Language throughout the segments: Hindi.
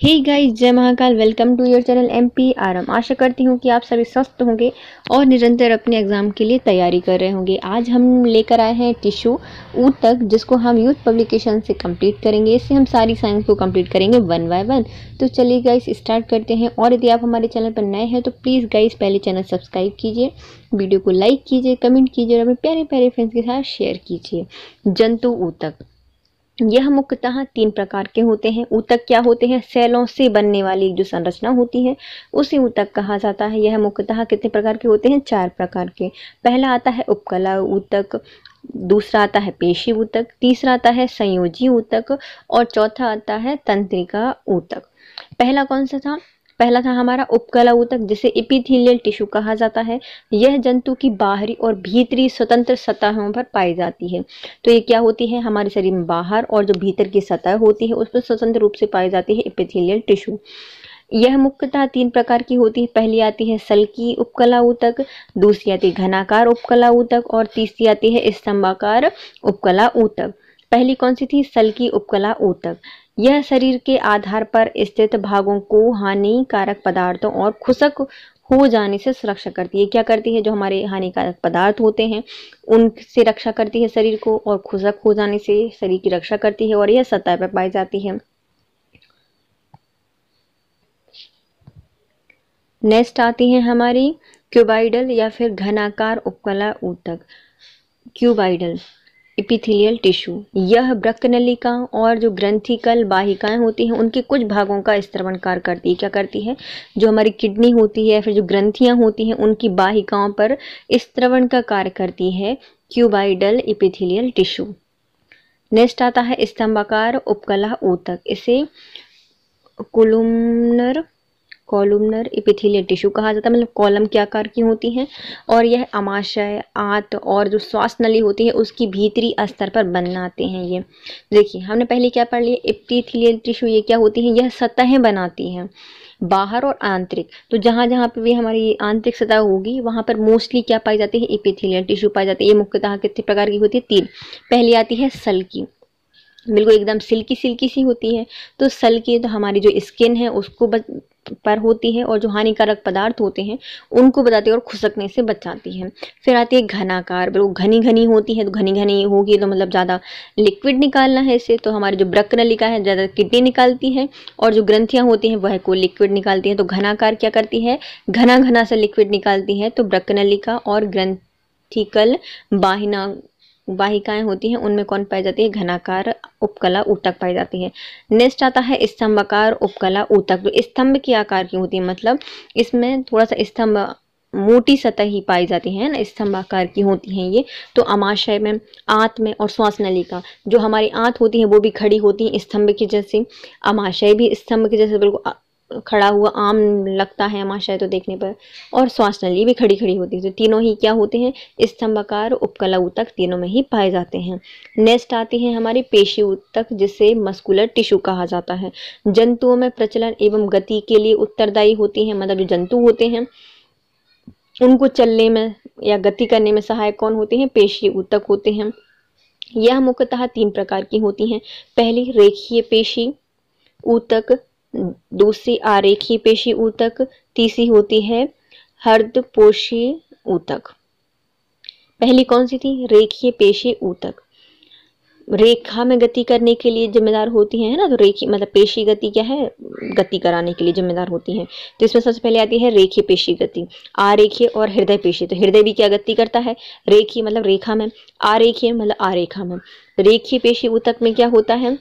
हे गाइस, जय Mahakal. Welcome to your channel MP RM. आशा करती हूँ कि आप सभी स्वस्थ होंगे और निरंतर अपने एग्जाम के लिए तैयारी कर रहे होंगे। आज हम लेकर आए हैं टिश्यू ऊतक, जिसको हम यूथ पब्लिकेशन से कंप्लीट करेंगे। इससे हम सारी साइंस को कंप्लीट करेंगे वन बाय वन। तो चलिए गाइस स्टार्ट करते हैं। और यदि आप हमारे चैनल पर नए हैं तो प्लीज़ गाइस पहले चैनल सब्सक्राइब कीजिए, वीडियो को लाइक कीजिए, कमेंट कीजिए और अपने प्यारे प्यारे फ्रेंड्स के साथ शेयर कीजिए। जंतु ऊतक यह मुख्यतः 3 प्रकार के होते हैं। ऊतक क्या होते हैं? सेलों से बनने वाली जो संरचना होती है उसे ऊतक कहा जाता है। यह मुख्यतः कितने प्रकार के होते हैं? 4 प्रकार के। पहला आता है उपकला ऊतक, दूसरा आता है पेशी ऊतक, तीसरा आता है संयोजी ऊतक और चौथा आता है तंत्रिका ऊतक। पहला कौन सा था? पहला था हमारा उपकला ऊतक, जिसे एपिथेलियल टिश्यू कहा जाता है। यह जंतु की बाहरी और भीतरी स्वतंत्र सतहों पर पाई जाती है। तो ये क्या होती है? हमारे शरीर में बाहर और जो भीतर की सतह होती है उस पर स्वतंत्र रूप से पाई जाती है एपिथेलियल टिश्यू। यह मुख्यतः 3 प्रकार की होती है। पहली आती है सल्की उपकला ऊतक, दूसरी आती है घनाकार उपकला ऊतक और तीसरी आती है स्तंभाकार उपकला ऊतक। पहली कौन सी थी? सल्की उपकला ऊतक। यह शरीर के आधार पर स्थित भागों को हानिकारक पदार्थों और खुशक हो जाने से सुरक्षा करती है। क्या करती है? जो हमारे हानिकारक पदार्थ होते हैं उनसे रक्षा करती है शरीर को, और खुशक हो जाने से शरीर की रक्षा करती है, और यह सतह पर पाई जाती है। नेक्स्ट आती है हमारी क्यूबाइडल या फिर घनाकार उपकला ऊतक। क्यूबाइडल एपिथेलियल टिश्यू, यह वृक्कनलिका और जो ग्रंथिकल वाहिकाएं होती हैं उनके कुछ भागों का स्त्रवण कार्य करती है। क्या करती है? जो हमारी किडनी होती है, फिर जो ग्रंथियां होती हैं उनकी वाहिकाओं पर स्त्रवण का कार्य करती है क्यूबाइडल एपिथेलियल टिश्यू। नेक्स्ट आता है स्तंभाकार उपकला ऊतक। इसे कॉलुमनर एपिथेलियल टिश्यू कहा जाता है। मतलब कॉलम के आकार की होती हैं और यह अमाशय, आंत और जो श्वास नली होती है उसकी भीतरी स्तर पर बनाते हैं। ये देखिए हमने पहले क्या पढ़ लिया? एपिथेलियल टिश्यू ये क्या होती है? यह सतहें बनाती हैं, बाहर और आंतरिक। तो जहां जहां पे भी हमारी आंतरिक सतह होगी वहां पर मोस्टली क्या पाई जाती है? एपिथेलियल टिश्यू पाई जाती है। ये मुख्यतः कितने प्रकार की होती है? 3। पहली आती है सल्की, बिल्कुल एकदम सिल्की सिल्की सी होती है। तो सल्की तो हमारी जो स्किन है उसको पर होती है और जो हानिकारक पदार्थ होते हैं उनको बताती है और खुसकने से बचाती है। फिर आती है घनाकार, बिल्कुल घनी घनी होती है। तो घनी घनी होगी तो मतलब ज़्यादा लिक्विड निकालना है इससे। तो हमारी जो वृक्कनलिका है ज़्यादा किडनी निकालती है और जो ग्रंथियाँ होती हैं वह को लिक्विड निकालती हैं। तो घनाकार क्या करती है? घना घना सा लिक्विड निकालती है। तो वृक्कनलिका और ग्रंथिकल वाहिकाएं होती हैं उनमें कौन पाई जाती है? घनाकार उपकला ऊतक पाई जाती है। नेक्स्ट आता है स्तंभाकार उपकला ऊतक। जो स्तंभ के आकार की होती है, मतलब इसमें थोड़ा सा स्तंभ मोटी सतह ही पाई जाती है ना, स्तंभाकार की होती हैं ये। तो अमाशय में, आंत में और श्वास नलिका, जो हमारी आंत होती है वो भी खड़ी होती है स्तंभ के जैसे, अमाशय भी स्तंभ के जैसे बिल्कुल खड़ा हुआ आम लगता है अमाशय तो देखने पर, और श्वास नली भी खड़ी खड़ी होती है। तो तीनों ही क्या होते हैं? स्तंभाकार उपकला ऊतक तीनों में ही पाए जाते हैं। नेक्स्ट आती है हमारी पेशी ऊतक, जिसे मस्कुलर टिश्यू कहा जाता है। जंतुओं में प्रचलन एवं गति के लिए उत्तरदायी होती है। मतलब जो जंतु होते हैं उनको चलने में या गति करने में सहायक कौन होते हैं? पेशी ऊतक होते हैं। यह मुख्यतः 3 प्रकार की होती हैं। पहली रेखीय पेशी ऊतक, दूसरी आरेखीय पेशी ऊतक, तीसरी होती है हृदपोशी ऊतक। पहली कौन सी थी? रेखीय पेशी ऊतक। रेखा में गति करने के लिए जिम्मेदार होती है ना। तो रेखी मतलब पेशी गति क्या है? गति कराने के लिए जिम्मेदार होती है। तो इसमें सबसे पहले आती है रेखीय पेशी गति, आरेखीय और हृदय पेशी। तो हृदय भी क्या गति करता है? रेखीय मतलब रेखा में, आरेखीय मतलब आरेखा में। रेखीय पेशी ऊतक में क्या होता है?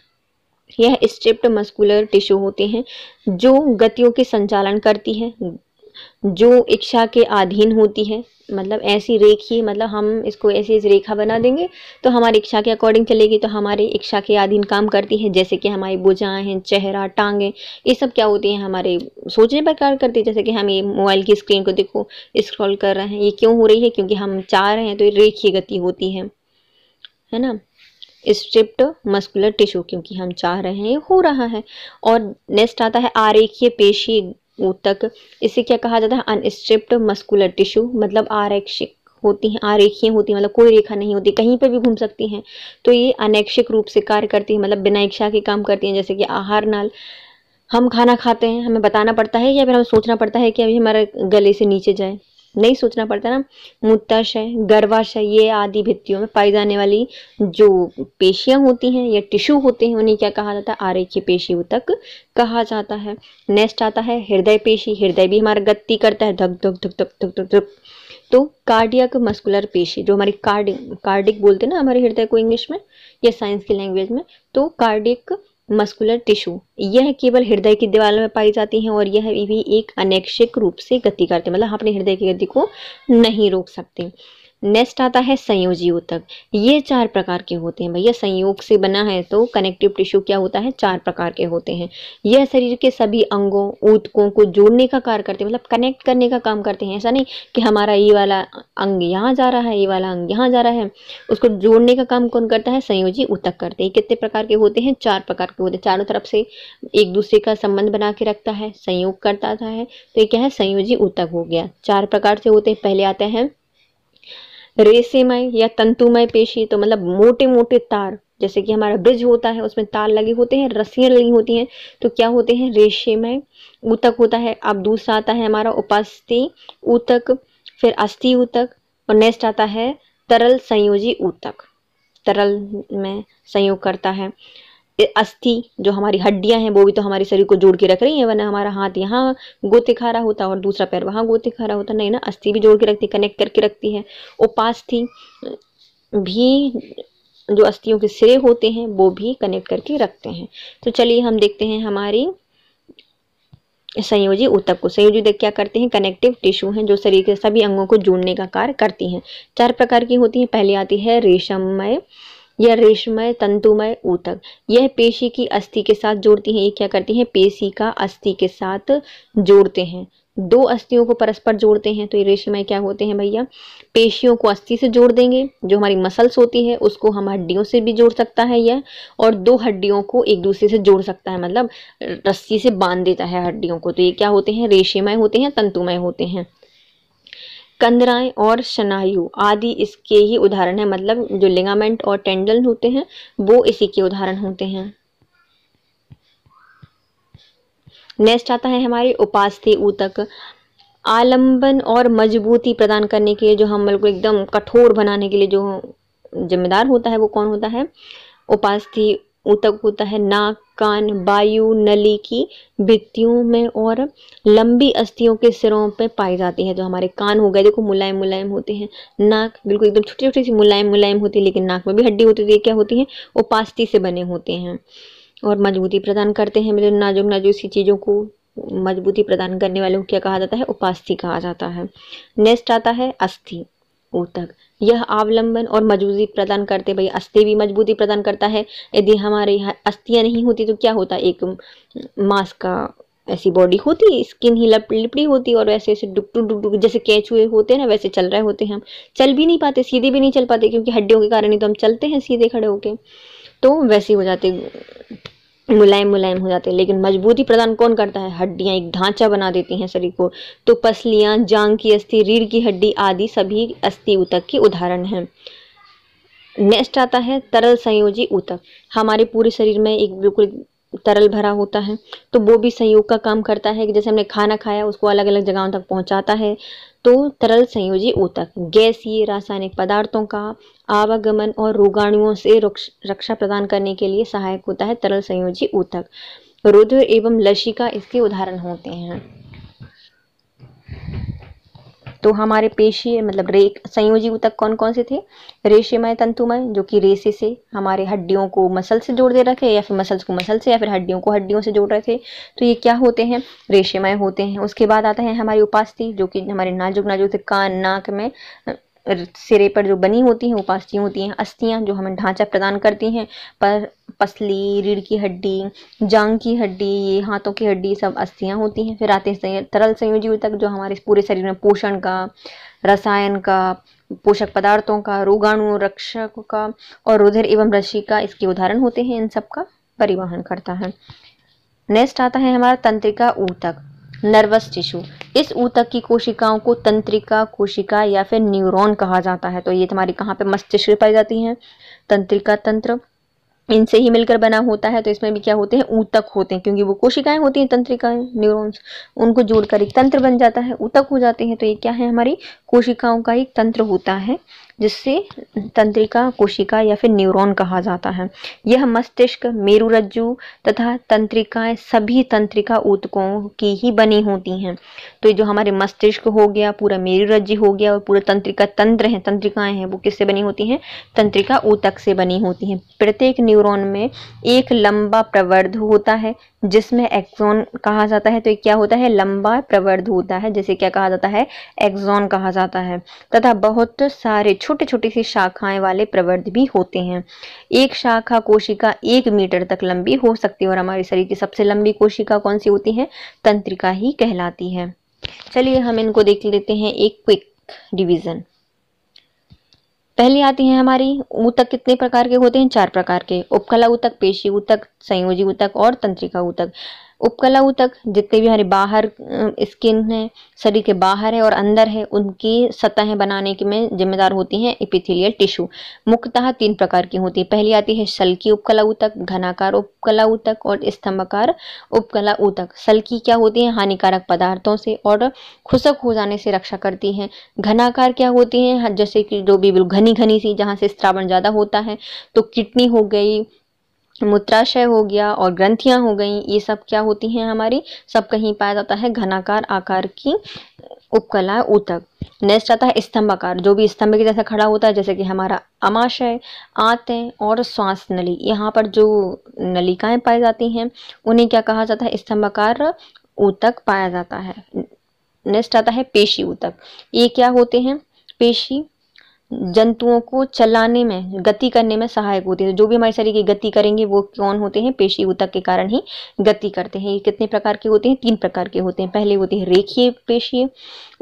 यह स्ट्रिप्ड मस्कुलर टिश्यू होते हैं जो गतियों के संचालन करती है, जो इच्छा के अधीन होती है। मतलब ऐसी रेखी, मतलब हम इसको ऐसी रेखा बना देंगे तो हमारी इच्छा के अकॉर्डिंग चलेगी, तो हमारी इच्छा के अधीन काम करती है। जैसे कि हमारी भुजाएं हैं, चेहरा, टांगे, ये सब क्या होती हैं? हमारे सोचने पर कार्य करती है। जैसे कि हम ये मोबाइल की स्क्रीन को देखो स्क्रॉल कर रहे हैं, ये क्यों हो रही है? क्योंकि हम चाह रहे हैं, तो ये रेखीय गति होती है ना। स्ट्रिप्ड मस्कुलर टिश्यू, क्योंकि हम चाह रहे हैं ये हो रहा है। और नेक्स्ट आता है आरेखीय पेशी ऊतक। इसे क्या कहा जाता है? Unstripped muscular tissue. मतलब आरैक्षिक होती हैं, आरेखीय होती हैं, मतलब कोई रेखा नहीं होती, कहीं पर भी घूम सकती हैं। तो ये अनैक्षिक रूप से कार्य करती है, मतलब बिना इच्छा के काम करती हैं। जैसे कि आहार नाल हम खाना खाते हैं, हमें बताना पड़ता है या फिर हमें सोचना पड़ता है कि अभी हमारे गले से नीचे जाए? नहीं सोचना पड़ता ना। मूत्राशय, गर्भाशय, ये आदि भित्तियों में पाई जाने वाली जो पेशियां होती हैं या टिश्यू होते हैं उन्हें क्या कहा जाता है? आरेखीय पेशी ऊतक कहा जाता है। नेक्स्ट आता है हृदय पेशी। हृदय भी हमारा गति करता है, धक धक धक धक धक धक धक। तो कार्डियक मस्कुलर पेशी जो हमारी कार्डिक बोलते हैं ना हमारे हृदय को इंग्लिश में या साइंस की लैंग्वेज में, तो कार्डियक मस्कुलर टिश्यू यह केवल हृदय की दीवार में पाई जाती हैं और यह भी एक अनैच्छिक रूप से गति करते हैं, मतलब हम अपने हृदय की गति को नहीं रोक सकते। नेक्स्ट आता है संयोजी ऊतक। ये 4 प्रकार के होते हैं भैया, संयोग से बना है तो कनेक्टिव टिश्यू क्या होता है? 4 प्रकार के होते हैं। यह शरीर के सभी अंगों ऊतकों को जोड़ने का कार्य करते हैं, मतलब कनेक्ट करने का काम करते हैं। ऐसा नहीं कि हमारा ये वाला अंग यहाँ जा रहा है, ये वाला अंग यहाँ जा रहा है, उसको जोड़ने का काम कौन करता है? संयोजी ऊतक करते हैं। कितने प्रकार के होते हैं? 4 प्रकार के होते हैं। चारों तरफ से एक दूसरे का संबंध बना के रखता है, संयोग करता है, तो ये क्या है? संयोजी ऊतक हो गया। 4 प्रकार से होते हैं। पहले आते हैं रेशेमय या तंतुमय पेशी, तो मतलब मोटे मोटे तार, जैसे कि हमारा ब्रिज होता है उसमें तार लगे होते हैं, रस्सियां लगी होती हैं, तो क्या होते हैं? रेशेमय ऊतक होता है। अब दूसरा आता है हमारा उपास्थि ऊतक, फिर अस्थि ऊतक, और नेक्स्ट आता है तरल संयोजी ऊतक, तरल में संयोग करता है। अस्थि जो हमारी हड्डियां हैं वो भी तो हमारे शरीर को जोड़ के रख रही है, वरना हमारा हाथ यहाँ गोते खा रहा होता और दूसरा पैर वहां गोते खा रहा होता, नहीं ना, अस्थि भी जोड़ के रखती, कनेक्ट करके रखती है। उपास्थि भी जो अस्थियों के सिरे होते हैं वो भी कनेक्ट करके रखते हैं। तो चलिए हम देखते हैं हमारी संयोजी ऊतक को। संयोजी ऊतक क्या करते हैं? कनेक्टिव टिश्यू हैं जो शरीर के सभी अंगों को जोड़ने का कार्य करती हैं। 4 प्रकार की होती हैं। पहले आती है रेशममय या रेशमय तंतुमय ऊतक। यह पेशी की अस्थि के साथ जोड़ती हैं। ये क्या करती हैं? पेशी का अस्थि के साथ जोड़ते हैं, 2 अस्थियों को परस्पर जोड़ते हैं। तो ये रेशमय क्या होते हैं भैया? पेशियों को अस्थि से जोड़ देंगे, जो हमारी मसल्स होती है उसको हम हड्डियों से भी जोड़ सकता है यह, और 2 हड्डियों को एक दूसरे से जोड़ सकता है, मतलब रस्सी से बांध देता है हड्डियों को। तो ये क्या होते हैं? रेशमय होते हैं, तंतुमय होते हैं। कंदराएं और स्नायु आदि इसके ही उदाहरण है, मतलब जो लिगामेंट और टेंडन होते हैं वो इसी के उदाहरण होते हैं। नेक्स्ट आता है हमारे उपास्थि ऊतक। आलंबन और मजबूती प्रदान करने के लिए, जो हम बिल्कुल एकदम कठोर बनाने के लिए जो जिम्मेदार होता है वो कौन होता है? उपास्थि ऊतक होता है। नाक, कान, वायु नली की भित्तियों में और लंबी अस्थियों के सिरों पे पाई जाती है। जो हमारे कान हो गए, देखो मुलायम मुलायम होते हैं, नाक बिल्कुल एकदम छोटी छोटी सी मुलायम मुलायम होती है, लेकिन नाक में भी हड्डी होती है। ये क्या होती है? उपास्थि से बने होते हैं और मजबूती प्रदान करते हैं। मेरे नाजुक नाजुक सी चीजों को मजबूती प्रदान करने वाले को क्या कहा जाता है? उपास्थि कहा जाता है। नेक्स्ट आता है अस्थि ऊतक। यह अवलंबन और मजबूती प्रदान करते, भाई अस्थि भी मजबूती प्रदान करता है। यदि हमारे अस्थियां नहीं होती तो क्या होता? एक मांस का ऐसी बॉडी होती, स्किन ही लिपड़ी होती और वैसे ऐसे डुक डुक डुक डुक जैसे केंचुए होते हैं ना, वैसे चल रहे होते हैं हम। चल भी नहीं पाते, सीधे भी नहीं चल पाते, क्योंकि हड्डियों के कारण ही तो हम चलते हैं सीधे खड़े होके, तो वैसे हो जाते, मुलायम मुलायम हो जाते हैं। लेकिन मजबूती प्रदान कौन करता है? हड्डियां एक ढांचा बना देती हैं शरीर को। तो पसलियां, जांग की अस्थि, रीढ़ की हड्डी आदि सभी अस्थि ऊतक के उदाहरण हैं। नेक्स्ट आता है तरल संयोजी ऊतक। हमारे पूरे शरीर में एक बिल्कुल तरल भरा होता है, तो वो भी संयोग का काम करता है कि जैसे हमने खाना खाया उसको अलग अलग जगहों तक पहुंचाता है। तो तरल संयोजी ऊतक गैसीय रासायनिक पदार्थों का आवागमन और रोगाणुओं से रक्षा प्रदान करने के लिए सहायक होता है तरल संयोजी ऊतक। रुधिर एवं लसिका इसके उदाहरण होते हैं। तो हमारे पेशी मतलब संयोजी ऊतक कौन कौन से थे? रेशेमय तंतुमय, जो कि रेशे से हमारे हड्डियों को मसल से जोड़ दे रहे थे, या फिर मसल्स को मसल से, या फिर हड्डियों को हड्डियों से जोड़ रहे थे, तो ये क्या होते हैं? रेशेमय होते हैं। उसके बाद आता है हमारी उपास्थि, जो कि हमारे नाजुक नाजुक से कान नाक में सिरे पर जो बनी होती हैं उपास्थि होती हैं। अस्थियां जो हमें ढांचा प्रदान करती हैं, पर पसली, रीढ़ की हड्डी, जांग की हड्डी, ये हाथों की हड्डी, सब अस्थियां होती हैं। फिर आते हैं तरल संयोजी ऊतक, जो हमारे पूरे शरीर में पोषण का, रसायन का, पोषक पदार्थों का, रोगाणु रक्षक का और रुधिर एवं लसिका इसके उदाहरण होते हैं। इन सब का परिवहन करता है। नेक्स्ट आता है हमारा तंत्रिका ऊतक, नर्वस टिश्यू। इस ऊतक की कोशिकाओं को तंत्रिका कोशिका या फिर न्यूरॉन कहा जाता है। तो ये तुम्हारी कहाँ पे? मस्तिष्क में पाई जाती हैं। तंत्रिका तंत्र इनसे ही मिलकर बना होता है। तो इसमें भी क्या होते हैं, ऊतक होते हैं, क्योंकि वो कोशिकाएं होती हैं, तंत्रिकाएं, न्यूरॉन्स, उनको जोड़कर एक तंत्र बन जाता है, ऊतक हो जाते हैं। तो ये क्या है, हमारी कोशिकाओं का एक तंत्र होता है, जिससे तंत्रिका कोशिका या फिर न्यूरॉन कहा जाता है। यह मस्तिष्क, मेरुरज्जु तथा तंत्रिकाएं सभी तंत्रिका ऊतकों की ही बनी होती हैं। तो जो हमारे मस्तिष्क हो गया, पूरा मेरुरज्जु हो गया, और पूरा तंत्रिका तंत्र है, तंत्रिकाएं हैं, वो किससे बनी होती हैं, तंत्रिका ऊतक से बनी होती हैं। प्रत्येक न्यूरॉन में एक लंबा प्रवर्ध होता है, जिसमें एक्सॉन कहा जाता है। तो ये क्या होता है, लंबा प्रवर्ध होता है, जिसे क्या कहा जाता है, एक्सॉन कहा जाता है। तथा बहुत सारे छोटे छोटे सी शाखाएं वाले प्रवर्ध भी होते हैं। एक शाखा कोशिका 1 मीटर तक लंबी हो सकती है, और हमारे शरीर की सबसे लंबी कोशिका कौन सी होती है, तंत्रिका ही कहलाती है। चलिए हम इनको देख लेते हैं एक क्विक डिवीजन। पहली आती है हमारी ऊतक। कितने प्रकार के होते हैं, 4 प्रकार के। उपकला ऊतक, पेशी ऊतक, संयोजी ऊतक और तंत्रिका ऊतक। उपकला ऊतक जितने भी हमारे बाहर स्किन है, शरीर के बाहर है और अंदर है, उनकी सतहें बनाने के में जिम्मेदार होती हैं एपिथेलियल टिश्यू। मुख्यतः 3 प्रकार की होती है। पहली आती है सल्की उपकला ऊतक, घनाकार उपकला ऊतक और स्तंभाकार उपकला ऊतक। सल्की क्या होती है, हानिकारक पदार्थों से और खुशक हो जाने से रक्षा करती हैं। घनाकार क्या होती हैं, जैसे कि जो भी घनी घनी सी, जहाँ से स्रावन ज्यादा होता है, तो किडनी हो गई, मूत्राशय हो गया और ग्रंथियां हो गई, ये सब क्या होती हैं हमारी, सब कहीं पाया जाता है घनाकार आकार की उपकला ऊतक। नेक्स्ट आता है स्तंभाकार, जो भी स्तंभ के जैसा खड़ा होता है, जैसे कि हमारा अमाशय, आंतें और श्वास नली। यहाँ पर जो नलिकाएं पाई जाती हैं उन्हें क्या कहा जाता है, स्तंभाकार ऊतक पाया जाता है। नेक्स्ट आता है पेशी ऊतक। ये क्या होते हैं, पेशी जंतुओं को चलाने में, गति करने में सहायक होती है। जो भी हमारे शरीर की गति करेंगे वो कौन होते हैं, पेशी ऊतक के कारण ही गति करते हैं। ये कितने प्रकार के होते हैं, 3 प्रकार के होते हैं। पहले होते हैं रेखीय पेशी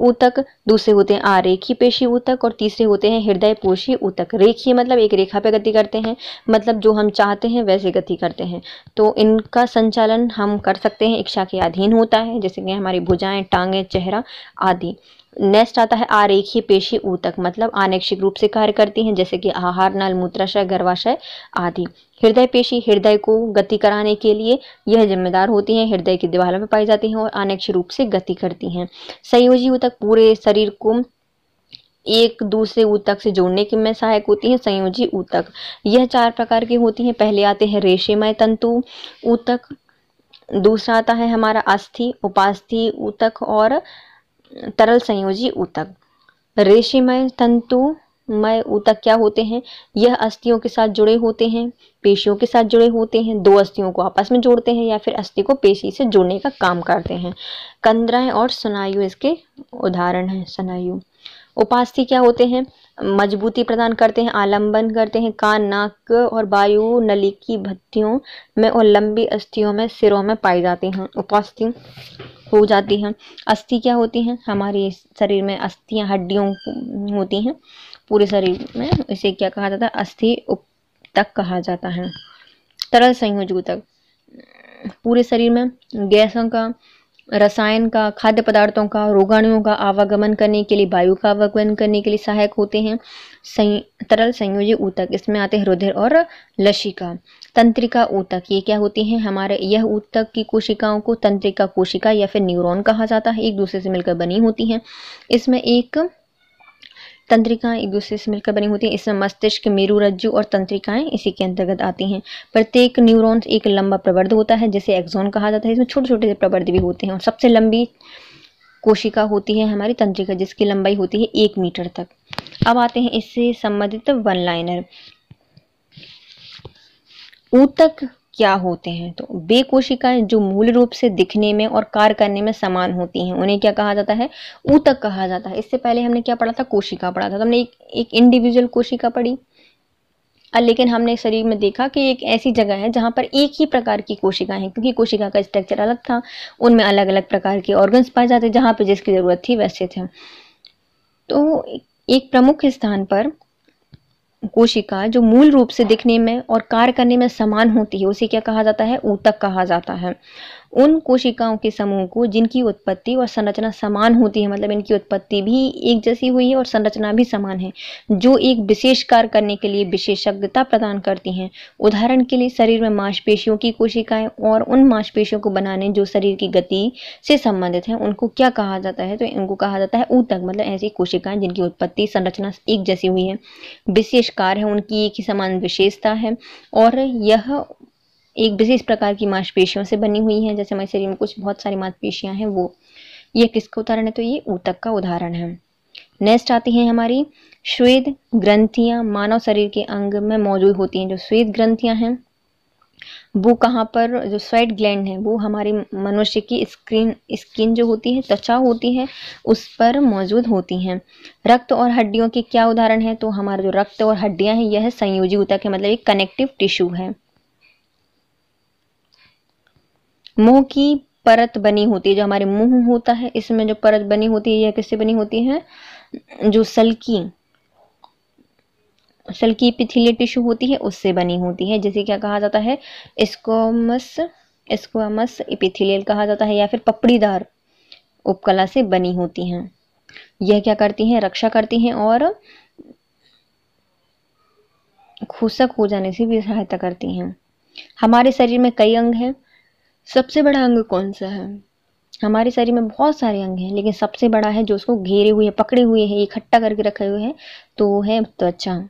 ऊतक, दूसरे होते हैं आरेखीय पेशी ऊतक और तीसरे होते हैं हृदय पोषी ऊतक। रेखीय मतलब एक रेखा पे गति करते हैं, मतलब जो हम चाहते हैं वैसे गति करते हैं। तो इनका संचालन हम कर सकते हैं, इच्छा के अधीन होता है, जैसे कि हमारी भुजाएं, टांगे, चेहरा आदि। नेक्स्ट आता है आरेखीय पेशी ऊतक, मतलब अनैच्छिक रूप से कार्य करती हैं, जैसे कि आहार नल, मूत्राशय, गर्भाशय आदि। हृदय पेशी हृदय को गति कराने के लिए यह जिम्मेदार होती हैं, हृदय की दीवारों में पाई जाती हैं और अनैच्छिक रूप से गति करती हैं। संयोजी ऊतक पूरे शरीर को एक दूसरे ऊतक से जोड़ने के में सहायक होती हैं। संयोजी ऊतक यह 4 प्रकार की होती हैं। पहले आते हैं रेशेमय तंतु ऊतक, दूसरा आता है हमारा अस्थि, उपास्थि ऊतक और तरल संयोजी ऊतक। रेशेमय तंतुमय ऊतक क्या होते हैं, यह अस्थियों के साथ जुड़े होते हैं, पेशियों के साथ जुड़े होते हैं, 2 अस्थियों को आपस में जोड़ते हैं या फिर अस्थि को पेशी से जोड़ने का काम करते हैं। कंदराएं और स्नायु इसके उदाहरण हैं। स्नायु। उपास्थि क्या होते हैं, मजबूती प्रदान करते हैं, आलंबन करते हैं, कान, नाक और वायु नली की भित्तियों में और लंबी अस्थियों में, सिरों में पाई जाती हैं, उपास्थि हो जाती हैं। अस्थि क्या होती हैं, हमारे शरीर में अस्थियां, हड्डियों होती हैं पूरे शरीर में, इसे क्या कहा जाता है, अस्थि ऊतक कहा जाता है। तरल संयोजी ऊतक पूरे शरीर में गैसों का, रसायन का, खाद्य पदार्थों का, रोगाणुओं का आवागमन करने के लिए, वायु का आवागमन करने के लिए सहायक होते हैं। तरल संयोजी ऊतक, इसमें आते हैं रुधिर और लसिका। तंत्रिका ऊतक ये क्या होती हैं हमारे, यह ऊतक की कोशिकाओं को तंत्रिका कोशिका या फिर न्यूरॉन कहा जाता है, एक दूसरे से मिलकर बनी होती हैं। इसमें एक तंत्रिकाएं एक दूसरे से मिलकर बनी होती हैं। इसमें मस्तिष्क, मेरुरज्जु और तंत्रिकाएं इसी के अंतर्गत आती हैं। प्रत्येक न्यूरॉन एक लंबा प्रवर्ध होता है, जिसे एक्सॉन कहा जाता है। इसमें छोटे छोटे से प्रवर्ध भी होते हैं और सबसे लंबी कोशिका होती है हमारी तंत्रिका, जिसकी लंबाई होती है 1 मीटर तक। अब आते हैं इससे संबंधित वन लाइनर। ऊतक क्या होते हैं, तो वे कोशिकाएं जो मूल रूप से दिखने में और कार्य करने में समान होती हैं, उन्हें क्या कहा जाता है, ऊतक कहा जाता है। इससे पहले हमने क्या पढ़ा था, कोशिका पढ़ा था। तो हमने एक इंडिविजुअल कोशिका पढ़ी, लेकिन हमने शरीर में देखा कि एक ऐसी जगह है जहां पर एक ही प्रकार की कोशिकाएं हैं, क्योंकि कोशिका का स्ट्रक्चर अलग था, उनमें अलग अलग प्रकार के ऑर्गन्स पाए जाते, जहां पर जिसकी जरूरत थी वैसे थे। तो एक प्रमुख स्थान पर कोशिका जो मूल रूप से दिखने में और कार्य करने में समान होती है, उसे क्या कहा जाता है, ऊतक कहा जाता है। उन कोशिकाओं के समूह को जिनकी उत्पत्ति और संरचना समान होती है, मतलब इनकी उत्पत्ति भी एक जैसी हुई है और संरचना भी समान है, जो एक विशेष कार्य करने के लिए विशेषज्ञता प्रदान करती हैं। उदाहरण के लिए शरीर में मांसपेशियों की कोशिकाएं और उन मांसपेशियों को बनाने जो शरीर की गति से संबंधित हैं, उनको क्या कहा जाता है? तो इनको कहा जाता है ऊतक। मतलब ऐसी कोशिकाएं जिनकी उत्पत्ति संरचना एक जैसी हुई है, विशेष कार्य है, उनकी एक ही समान विशेषता है और यह एक विशेष प्रकार की मांसपेशियों से बनी हुई है। जैसे हमारे शरीर में कुछ बहुत सारी मांसपेशियां हैं, वो ये किसका उदाहरण है? तो ये ऊतक का उदाहरण है। नेक्स्ट आती हैं हमारी श्वेत ग्रंथियां। मानव शरीर के अंग में मौजूद होती हैं। जो श्वेत ग्रंथियां हैं वो कहाँ पर, जो स्वेट ग्लैंड है वो हमारी मनुष्य की स्किन जो होती है, त्वचा होती है, उस पर मौजूद होती हैं। रक्त और हड्डियों के क्या उदाहरण है? तो हमारा जो रक्त और हड्डियां हैं यह संयोजी ऊतक है, मतलब एक कनेक्टिव टिश्यू है। मुंह की परत बनी होती है, जो हमारे मुंह होता है इसमें जो परत बनी होती है यह किससे बनी होती है? जो सल्की एपिथेलियल टिश्यू होती है उससे बनी होती है, जिसे क्या कहा जाता है? स्क्वैमस एपिथेलियल कहा जाता है, या फिर पपड़ीदार उपकला से बनी होती हैं। यह क्या करती हैं? रक्षा करती हैं और खुशक हो जाने से भी सहायता करती हैं। हमारे शरीर में कई अंग हैं। सबसे बड़ा अंग कौन सा है? हमारे शरीर में बहुत सारे अंग हैं, लेकिन सबसे बड़ा है जो उसको घेरे हुए, पकड़े हुए हैं, इकट्ठा करके रखे हुए हैं, तो वो है त्वचा।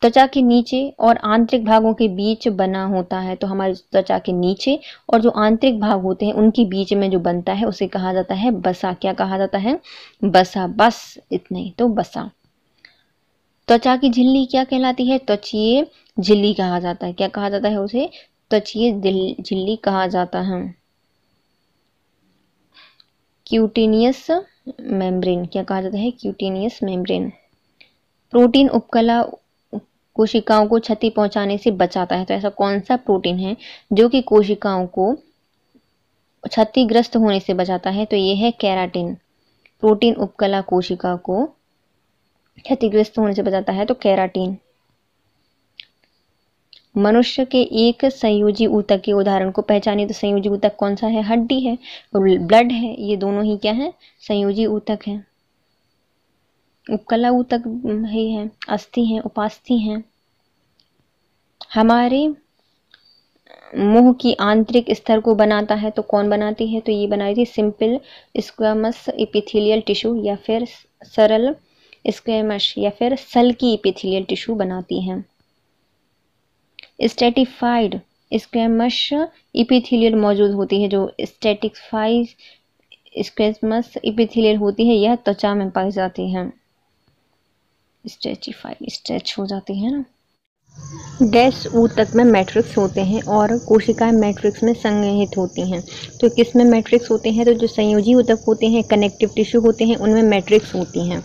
त्वचा के नीचे और आंतरिक भागों के बीच बना होता है। तो हमारी त्वचा के नीचे और जो आंतरिक भाग होते हैं उनके बीच में जो बनता है उसे कहा जाता है बसा। क्या कहा जाता है? बसा। बस इतना ही, तो बसा। त्वचा की झिल्ली क्या कहलाती है? त्वचीय झिल्ली कहा जाता है। क्या कहा जाता है उसे? त्वचीय झिल्ली कहा जाता है। क्यूटेनियस मेम्ब्रेन क्या कहा जाता है? Cutaneous membrane. प्रोटीन उपकला कोशिकाओं को क्षति पहुंचाने से बचाता है। तो ऐसा कौन सा प्रोटीन है जो कि कोशिकाओं को क्षतिग्रस्त होने से बचाता है? तो ये है केराटिन। प्रोटीन उपकला कोशिका को क्षतिग्रस्त होने से बचाता है, तो केराटिन। मनुष्य के एक संयोजी ऊतक के उदाहरण को पहचानिए। तो संयोजी ऊतक कौन सा है? हड्डी है और ब्लड है, ये दोनों ही क्या है? संयोजी ऊतक है। उपकला ऊतक ही है, अस्थि है, उपास्थि है। हमारे मुंह की आंतरिक स्तर को बनाता है, तो कौन बनाती है? तो ये बनाई थी सिंपल स्क्वैमस एपिथेलियल टिश्यू, या फिर सरल स्क्वैमस, या फिर सल्की एपिथेलियल टिश्यू बनाती है। स्ट्रेटिफाइड स्क्वैमस एपिथेलियल मौजूद होती है। जो स्ट्रेटिफाइड स्क्वैमस एपिथेलियल होती है यह त्वचा में पाई जाती है। स्ट्रेटिफाइड स्ट्रेच हो जाती है ना। डैश ऊतक में मैट्रिक्स होते हैं और कोशिकाएं मैट्रिक्स में संग्रहित होती हैं। तो किस में मैट्रिक्स होते हैं? तो जो संयोजी ऊतक होते हैं, कनेक्टिव टिश्यू होते हैं, उनमें मैट्रिक्स होती हैं।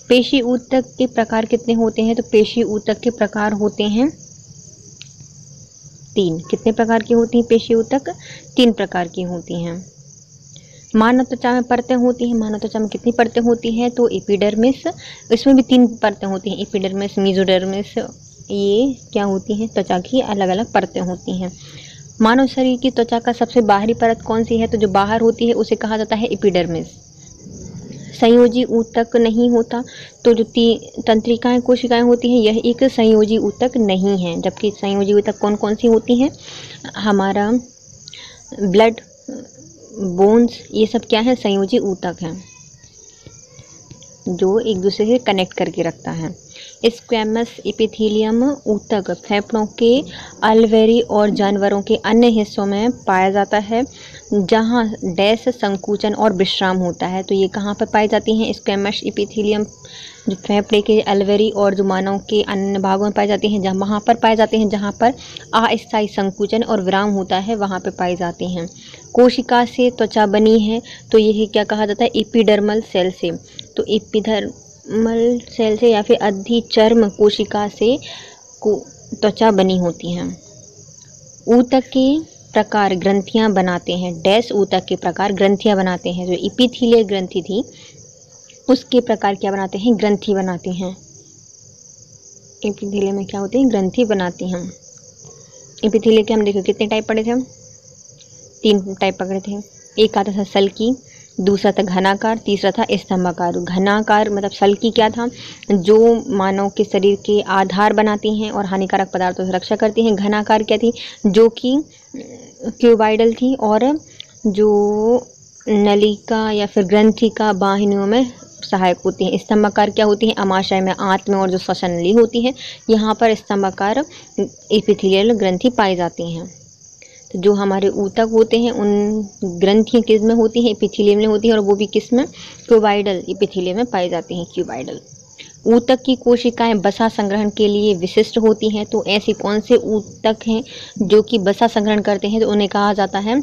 पेशी ऊतक के प्रकार कितने होते हैं? तो पेशी ऊतक के प्रकार होते हैं 3। कितने प्रकार की होती हैं पेशी ऊतक? 3 प्रकार की होती हैं। मानव त्वचा में परतें होती हैं। मानव त्वचा में कितनी परतें होती हैं? तो एपिडर्मिस, इसमें भी 3 परतें होती हैं, एपिडर्मिस, मेसोडर्मिस, ये क्या होती हैं? त्वचा की अलग अलग परतें होती हैं। मानव शरीर की त्वचा का सबसे बाहरी परत कौन सी है? तो जो बाहर होती है उसे कहा जाता है एपिडर्मिस। संयोजी ऊतक नहीं होता, तो जो तंत्रिकाएं कोशिकाएं होती हैं यह एक संयोजी ऊतक नहीं है। जबकि संयोजी ऊतक कौन कौन सी होती हैं? हमारा ब्लड, बोन्स, ये सब क्या है? संयोजी ऊतक हैं, जो एक दूसरे से कनेक्ट करके रखता है। स्क्वैमस एपिथेलियम ऊतक फेफड़ों के अलवेरी और जानवरों के अन्य हिस्सों में पाया जाता है, जहां डैश संकुचन और विश्राम होता है। तो ये कहाँ पर पाई जाती हैं? स्क्वैमस एपिथेलियम जो फेफड़े के अलवेरी और जो मानव के अन्य भागों में पाई जाती हैं, जहाँ वहाँ पर पाए जाते हैं जहाँ पर अस्थायी संकुचन और विराम होता है, वहाँ पर पाई जाती हैं। कोशिका से त्वचा बनी है, तो यह क्या कहा जाता है? एपिडर्मल सेल से। तो एपिडर्मल सेल से या फिर अधिचर्म कोशिका से त्वचा बनी होती हैं। ऊतक के प्रकार ग्रंथियां बनाते हैं। डैश ऊतक के प्रकार ग्रंथियां बनाते हैं। जो एपिथेलियल ग्रंथि थी उसके प्रकार क्या बनाते हैं? ग्रंथि बनाते हैं। एपिथेलियल में क्या होते हैं? ग्रंथि बनाती हैं। एपिथेलियल के हम देखो कितने टाइप पढ़े थे हम? 3 टाइप पकड़े थे। एक आता था सल्की, दूसरा था घनाकार, तीसरा था स्तंभाकार। घनाकार मतलब सल्की क्या था, जो मानव के शरीर के आधार बनाती हैं और हानिकारक पदार्थों से रक्षा करती हैं। घनाकार क्या थी, जो कि क्यूबाइडल थी और जो नलिका या फिर ग्रंथि का वाहिनियों में सहायक होती हैं। स्तंभाकार क्या होती है, अमाशय में आंत में और जो श्वसन नली होती है, यहाँ पर स्तंभाकार एपिथेलियल ग्रंथि पाई जाती हैं। तो जो हमारे ऊतक होते हैं उन ग्रंथियाँ किस में होती हैं, एपिथेलियम में होती है, और वो भी किस में, क्यूबाइडल एपिथेलियम में पाई जाती हैं, क्यूबाइडल। ऊतक की कोशिकाएं वसा संग्रहण के लिए विशिष्ट होती हैं। तो ऐसे कौन से ऊतक हैं जो कि वसा संग्रहण करते हैं, तो उन्हें कहा जाता है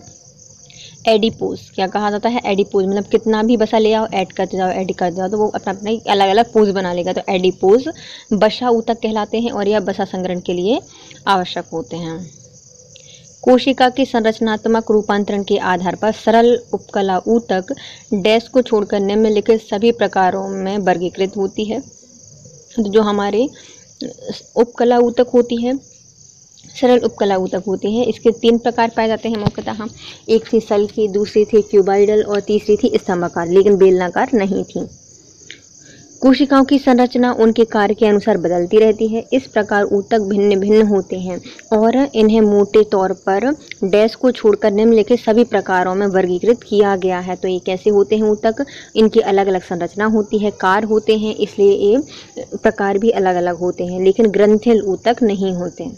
एडिपोज। क्या कहा जाता है, एडिपोज। मतलब कितना भी वसा ले आओ, ऐड करते जाओ तो वो अपना अपना अलग अलग पोज बना लेगा। तो एडिपोज वसा ऊतक कहलाते हैं और यह वसा संग्रहण के लिए आवश्यक होते हैं। कोशिका के संरचनात्मक रूपांतरण के आधार पर सरल उपकला ऊतक डैश को छोड़कर निम्नलिखित सभी प्रकारों में वर्गीकृत होती है। तो जो हमारे उपकला ऊतक होती है, सरल उपकला ऊतक होती है, इसके 3 प्रकार पाए जाते हैं मुख्यतः। एक थी सल्की, दूसरी थी क्यूबाइडल और तीसरी थी स्तंभाकार, लेकिन बेलनाकार नहीं थी। कोशिकाओं की संरचना उनके कार्य के अनुसार बदलती रहती है। इस प्रकार ऊतक भिन्न भिन्न होते हैं और इन्हें मोटे तौर पर डैश को छोड़कर निम्नलिखित सभी प्रकारों में वर्गीकृत किया गया है। तो ये कैसे होते हैं ऊतक, इनकी अलग अलग संरचना होती है, कार्य होते हैं, इसलिए ये प्रकार भी अलग अलग होते हैं, लेकिन ग्रंथिल ऊतक नहीं होते।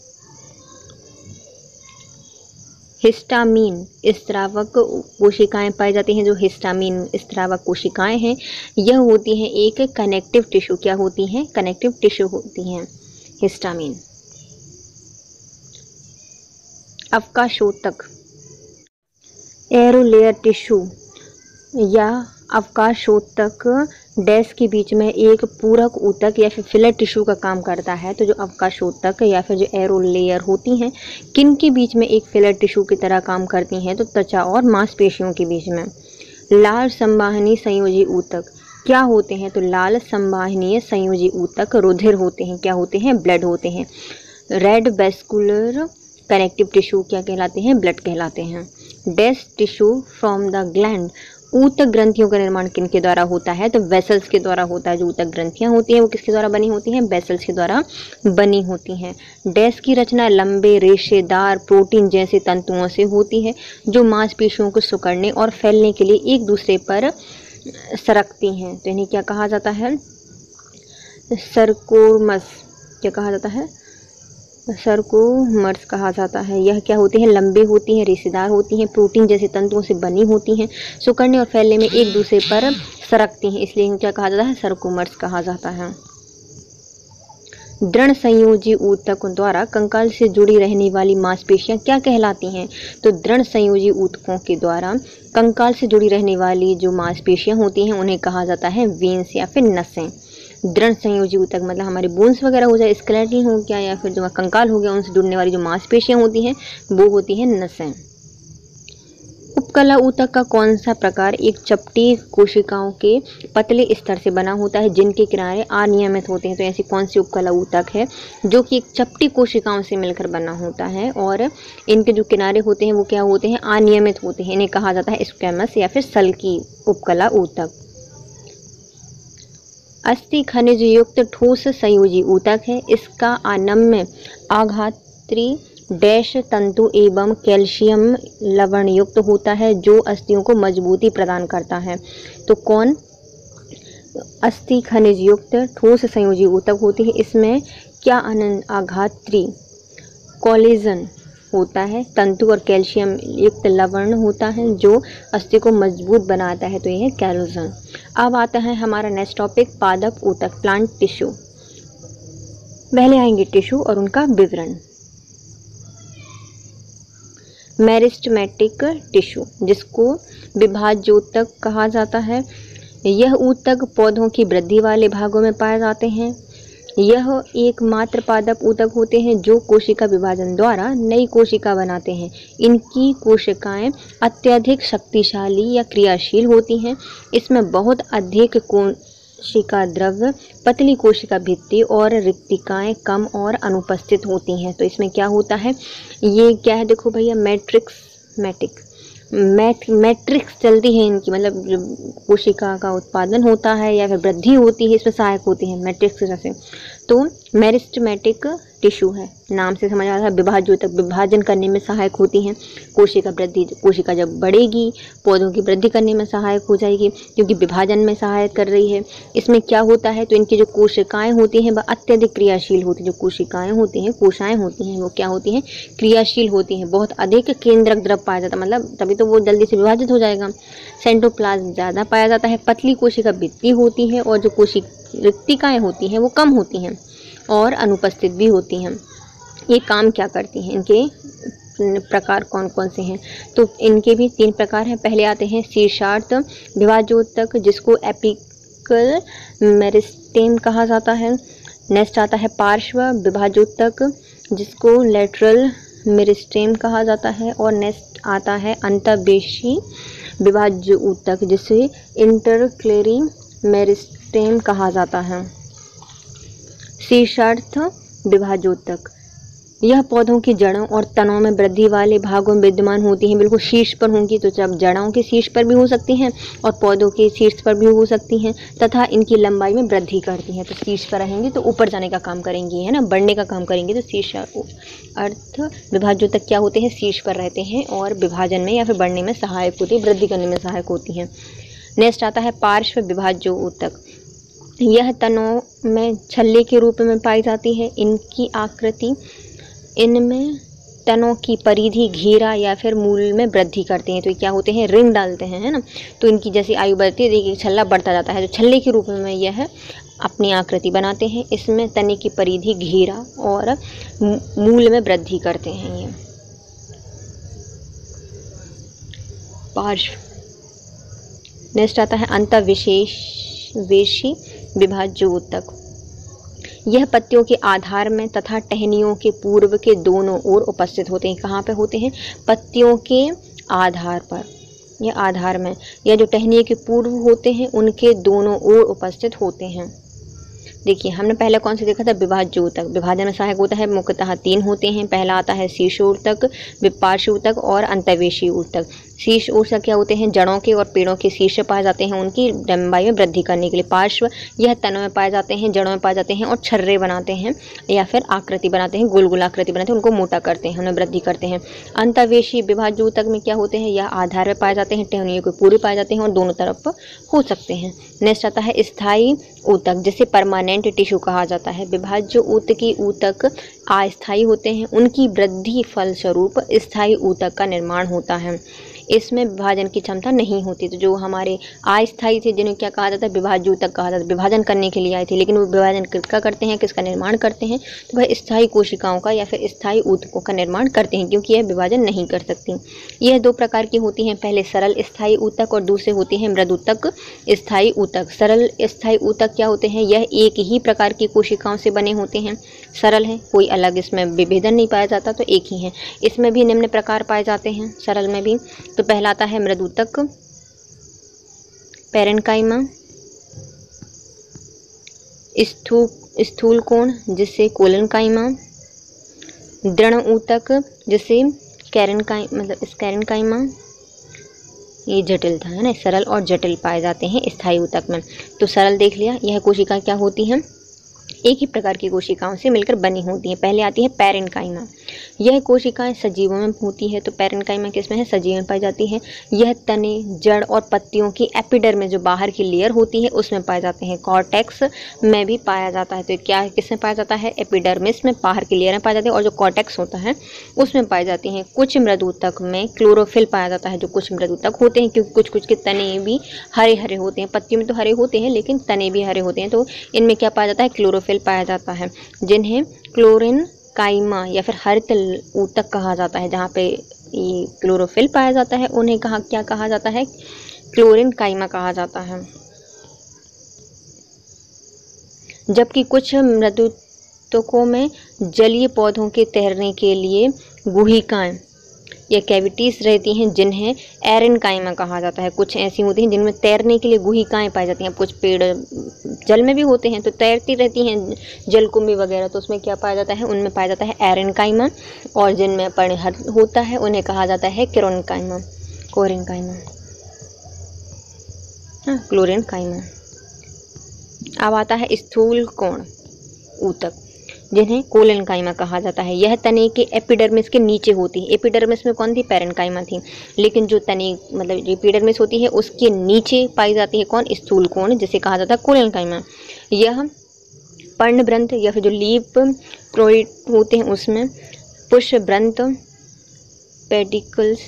हिस्टामीन स्रावक कोशिकाएं पाई जाती हैं। जो हिस्टामीन स्रावक कोशिकाएं हैं, यह होती हैं एक कनेक्टिव टिश्यू। क्या होती हैं, कनेक्टिव टिश्यू होती हैं हिस्टामीन। अवकाशोतक एरोलेयर टिश्यू या अवकाशोतक डैश के बीच में एक पूरक ऊतक या फिर फिलर टिश्यू का काम करता है। तो जो अवकाशोतक या फिर जो एरोलेयर होती हैं, किन के बीच में एक फिलर टिश्यू की तरह काम करती हैं, तो त्वचा और मांसपेशियों के बीच में। लाल संवाहनी संयोजी ऊतक क्या होते हैं, तो लाल संवाहनीय संयोजी ऊतक रुधिर होते हैं। क्या होते हैं, ब्लड होते हैं। रेड वेस्कुलर कनेक्टिव टिश्यू क्या कहलाते हैं, ब्लड कहलाते हैं। Dash tissue from the gland ऊतक ग्रंथियों का निर्माण किनके द्वारा होता है, तो वेसल्स के द्वारा होता है। जो ऊतक ग्रंथियां होती हैं वो किसके द्वारा बनी होती हैं, वेसल्स के द्वारा बनी होती हैं। डैश की रचना लंबे रेशेदार प्रोटीन जैसे तंतुओं से होती है, जो मांसपेशियों को सिकुड़ने और फैलने के लिए एक दूसरे पर सरकती हैं। तो इन्हें क्या कहा जाता है, सर्कोमस। क्या कहा जाता है, सर्कोमर्स कहा जाता है। यह क्या होती हैं, लंबे होती हैं, रेशेदार होती हैं, प्रोटीन जैसे तंतुओं से बनी होती हैं, सिकुड़ने और फैलने में एक दूसरे पर सरकती हैं, इसलिए इन्हें क्या कहा जाता है, सर्कोमर्स कहा जाता है। दृढ़ संयोजी ऊतक द्वारा कंकाल से जुड़ी रहने वाली मांसपेशियां क्या कहलाती हैं, तो दृढ़ संयोजी ऊतकों के द्वारा कंकाल से जुड़ी रहने वाली जो मांसपेशियां होती हैं उन्हें कहा जाता है वेन्स या फिर नसें। दृढ़ संयोजी ऊतक मतलब हमारे बोन्स वगैरह हो जाए, स्केलेटन हो गया या फिर जो कंकाल हो गया, उनसे जुड़ने वाली जो मांसपेशियां होती हैं वो होती हैं नसें। उपकला ऊतक का कौन सा प्रकार एक चपटी कोशिकाओं के पतले स्तर से बना होता है जिनके किनारे अनियमित होते हैं। तो ऐसी कौन सी उपकला ऊतक है जो कि एक चपटी कोशिकाओं से मिलकर बना होता है और इनके जो किनारे होते हैं वो क्या होते हैं, अनियमित होते हैं। इन्हें कहा जाता है स्क्वैमस या फिर सल्की उपकला ऊतक। अस्थि खनिज युक्त ठोस संयोजी ऊतक है। इसका अनम्य आघात्री डैश तंतु एवं कैल्शियम लवण युक्त होता है जो अस्थियों को मजबूती प्रदान करता है। तो कौन, अस्थि खनिज युक्त ठोस संयोजी ऊतक होती है। इसमें क्या आघात्री कोलेजन होता है, तंतु और कैल्शियम युक्त लवण होता है जो अस्थि को मजबूत बनाता है। तो यह है कैलोजन। अब आता है हमारा नेक्स्ट टॉपिक, पादप ऊतक, प्लांट टिश्यू। पहले आएंगे टिश्यू और उनका विवरण। मेरिस्टेमेटिक टिश्यू जिसको विभाज्योतक कहा जाता है, यह ऊतक पौधों की वृद्धि वाले भागों में पाए जाते हैं। यह एकमात्र पादप ऊतक होते हैं जो कोशिका विभाजन द्वारा नई कोशिका बनाते हैं। इनकी कोशिकाएं अत्यधिक शक्तिशाली या क्रियाशील होती हैं। इसमें बहुत अधिक कोशिका द्रव्य, पतली कोशिका भित्ति और रिक्तिकाएं कम और अनुपस्थित होती हैं। तो इसमें क्या होता है, ये क्या है, देखो भैया, मैट्रिक्समैटिक मैट्रिक्स चलती है इनकी, मतलब जो कोशिका का उत्पादन होता है या फिर वृद्धि होती है, इसमें सहायक होती है मैट्रिक्स जैसे। तो मेरिस्टेमेटिक टिश्यू है, नाम से समझ आ रहा है, विभाज्योतक विभाजन करने में सहायक होती हैं। कोशिका वृद्धि, कोशिका जब बढ़ेगी पौधों की वृद्धि करने में सहायक हो जाएगी, क्योंकि विभाजन में सहायक कर रही है। इसमें क्या होता है, तो इनकी जो कोशिकाएं होती हैं वह अत्यधिक क्रियाशील होती हैं। जो कोशिकाएं होती हैं, कोशाएं होती हैं, वो क्या होती हैं, क्रियाशील होती हैं। बहुत अधिक केंद्रक द्रव पाया जाता है, मतलब तभी तो वो जल्दी से विभाजित हो जाएगा। सेंटोप्लाज्म ज़्यादा पाया जाता है। पतली कोशिका भित्ति होती है और जो कोशिकाएं होती हैं वो कम होती हैं और अनुपस्थित भी होती हैं। ये काम क्या करती हैं, इनके प्रकार कौन कौन से हैं, तो इनके भी 3 प्रकार हैं। पहले आते हैं शीर्षार्थ विभाज्योतक, जिसको एपिकल मेरिस्टेम कहा जाता है। नेक्स्ट आता है पार्श्व विभाज्योतक, जिसको लेटरल मेरिस्टेम कहा जाता है। और नेक्स्ट आता है अंतःवेशी विभाज्योतक, जिसे इंटरक्लेरी मेरिस्टेम कहा जाता है। शीर्षार्थ विभाज्योतक, यह पौधों की जड़ों और तनों में वृद्धि वाले भागों में विद्यमान होती हैं। बिल्कुल शीर्ष पर होंगी, तो जब जड़ों के शीर्ष पर भी हो सकती हैं और पौधों के शीर्ष पर भी हो सकती हैं, तथा इनकी लंबाई में वृद्धि करती हैं। तो शीर्ष पर रहेंगी तो ऊपर जाने का काम करेंगी, है ना, बढ़ने का काम करेंगी। तो शीर्षार्थ विभाज्योतक क्या होते हैं, शीर्ष पर रहते हैं और विभाजन में या फिर बढ़ने में सहायक होती है, वृद्धि करने में सहायक होती हैं। नेक्स्ट आता है पार्श्व विभाज्योतक, यह तनों में छल्ले के रूप में पाई जाती है। इनकी आकृति इनमें तनों की परिधि घेरा या फिर मूल में वृद्धि करते हैं। तो ये क्या होते हैं, रिंग डालते हैं, है ना। तो इनकी जैसी आयु बढ़ती है, देखिए छल्ला बढ़ता जाता है, तो छल्ले के रूप में यह अपनी आकृति बनाते हैं। इसमें तने की परिधि घेरा और मूल में वृद्धि करते हैं ये पार्श्व। नेक्स्ट आता है अंतःवेशी विभाज्योतक, यह पत्तियों के आधार में तथा टहनियों के पूर्व के दोनों ओर उपस्थित होते हैं। कहाँ पे होते हैं, पत्तियों के आधार पर या आधार में, या जो टहनियों के पूर्व होते हैं उनके दोनों ओर उपस्थित होते हैं। देखिए हमने पहले कौन सा देखा था, विभाज्योतक। विभाजन में सहायक होता है, मुख्यतः 3 होते हैं। पहला आता है शीर्षोतक, पार्श्वोतक और अंतःवेशी ऊतक। शीर्ष ऊतक क्या होते हैं, जड़ों के और पेड़ों के शीर्ष पाए जाते हैं उनकी लंबाई में वृद्धि करने के लिए। पार्श्व, यह तनों में पाए जाते हैं, जड़ों में पाए जाते हैं और छर्रे बनाते हैं या फिर आकृति बनाते हैं, गोल गोल आकृति बनाते हैं, उनको मोटा करते हैं, उन्हें वृद्धि करते हैं। अंतःवेशी विभाज्योतक में क्या होते हैं, यह आधार में पाए जाते हैं, टहनियों के पूरे पाए जाते हैं और दोनों तरफ हो सकते हैं। नेक्स्ट आता है स्थायी ऊतक, जिसे परमानेंट टिश्यू कहा जाता है। विभाज्य ऊतकी ऊतक अस्थायी होते हैं, उनकी वृद्धि फलस्वरूप स्थायी ऊतक का निर्माण होता है। इसमें विभाजन की क्षमता नहीं होती। तो जो हमारे अस्थायी थे, जिन्हें क्या कहा जाता है, विभाज्योतक कहा जाता है, विभाजन करने के लिए आए थे, लेकिन वो विभाजन किसका करते हैं, किसका निर्माण करते हैं, तो वह स्थायी कोशिकाओं का या फिर स्थायी ऊतकों का निर्माण करते हैं, क्योंकि यह विभाजन नहीं कर सकती। यह 2 प्रकार की होती हैं, पहले सरल स्थायी ऊतक और दूसरे होती हैं मृदुतक स्थायी ऊतक। सरल स्थायी ऊतक क्या होते हैं, यह एक ही प्रकार की कोशिकाओं से बने होते हैं, सरल है, कोई अलग इसमें विभेदन नहीं पाया जाता, तो एक ही है। इसमें भी निम्न प्रकार पाए जाते हैं, सरल में भी। तो पहला आता है मृदुतक, पैरेन्काइमा, स्थूल कोण जिसे कोलेनकाइमा, दृढ़ ऊतक जिसे स्कैरेन्काइमा। ये जटिल था, है ना, सरल और जटिल पाए जाते हैं स्थायी ऊतक में। तो सरल देख लिया, यह कोशिका क्या होती हैं, एक ही प्रकार की कोशिकाओं से मिलकर बनी होती हैं। पहले आती है पैरेन्काइमा, यह कोशिकाएं सजीवों में होती है। तो पैरेन्काइमा किसमें है, सजीव में पाई जाती है। यह तने, जड़ और पत्तियों की एपिडर्मिस जो बाहर की लेयर होती है उसमें पाए जाते हैं। कॉर्टेक्स में भी पाया जाता है। तो क्या किसमें पाया जाता है, एपिडर्मिस में, बाहर की लेयर में पाया जाता है, और जो कॉर्टेक्स होता है उसमें पाई जाती हैं। कुछ मृदुतक में क्लोरोफिल पाया जाता है, जो कुछ मृदुतक होते हैं, क्योंकि कुछ कुछ के तने भी हरे हरे होते हैं, पत्तियों में तो हरे होते हैं लेकिन तने भी हरे होते हैं, तो इनमें क्या पाया जाता है, क्लोरोफिल पाया जाता है, जिन्हें क्लोरेन्काइमा या फिर हरित ऊतक कहा जाता है। जहाँ पे ये क्लोरोफिल पाया जाता है उन्हें क्या कहा जाता है, क्लोरेन्काइमा कहा जाता है। जबकि कुछ मृदुतकों में जलीय पौधों के तैरने के लिए गुहिकाएं या कैविटीज रहती हैं, जिन्हें एरेन्काइमा कहा जाता है। कुछ ऐसी होती हैं जिनमें तैरने के लिए गुहिकाएं पाई जाती हैं। कुछ पेड़ जल में भी होते हैं तो तैरती रहती हैं, जलकुंभी वगैरह, तो उसमें क्या पाया जाता है, उनमें पाया जाता है एरेन्काइमा। और जिनमें पर्णहर होता है उन्हें कहा जाता है केरोन्काइमा। कोरेनकाइमा, हाँ क्लोरेनकाइमा। अब आता है स्थूल कोण ऊतक, जिन्हें कोलेनकाइमा कहा जाता है। यह तने के एपिडर्मिस के नीचे होती है। एपिडर्मिस में कौन थी? पैरेनकाइमा थी। लेकिन जो तने मतलब एपिडर्मिस होती है उसके नीचे पाई जाती है कौन? स्थूल कोण, जिसे कहा जाता है कोलेनकाइमा। यह पर्णवृंत या फिर जो लीफ क्रोइड होते हैं उसमें, पुष्पवृंत पेडिकल्स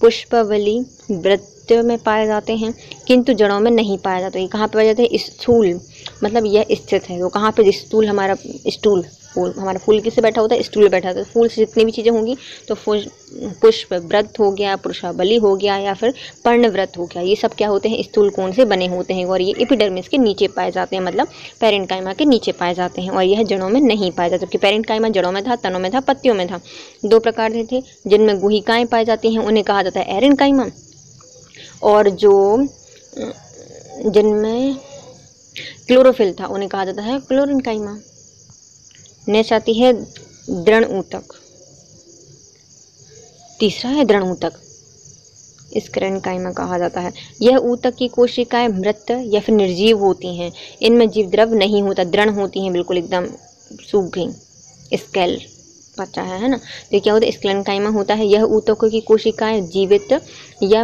पुष्पावली वृत्त में पाए जाते हैं, किंतु जड़ों में नहीं पाया जाता। ये कहाँ पे पाए जाते हैं? स्थूल, मतलब यह स्थित है। तो कहाँ पे? स्थूल हमारा स्टूल, फूल हमारा फूल किससे बैठा होता है? स्टूल बैठा होता है। फूल से जितनी भी चीज़ें होंगी तो पुष्प व्रत हो गया, पुष्पावली हो गया या फिर पर्णव्रत हो गया, ये सब क्या होते हैं? स्थूल कोण से बने होते हैं और ये एपिडर्मिस के नीचे पाए जाते हैं, मतलब पैरेन्काइमा के नीचे पाए जाते हैं और यह जड़ों में नहीं पाए जाते। जबकि पैरेन्काइमा जड़ों में था, तनों में था, पत्तियों में था। दो प्रकार थे जिनमें गुहिकाएँ पाई जाती हैं, उन्हें कहा जाता है एरेन्काइमा, और जो जिनमें क्लोरोफिल था उन्हें कहा जाता है क्लोरेनकाइमा। नेक्स्ट आती है दृढ़ ऊतक। तीसरा है दृढ़ ऊतक, स्क्लेरेनकाइमा कहा जाता है। यह ऊतक की कोशिकाएं मृत या फिर निर्जीव होती हैं। इनमें जीव द्रव नहीं होता, दृढ़ होती हैं, बिल्कुल एकदम सूख गई। स्केल बचा है ना। तो क्या होता है? स्क्लेरेनकाइमा होता है। यह ऊतकों की कोशिकाएं जीवित या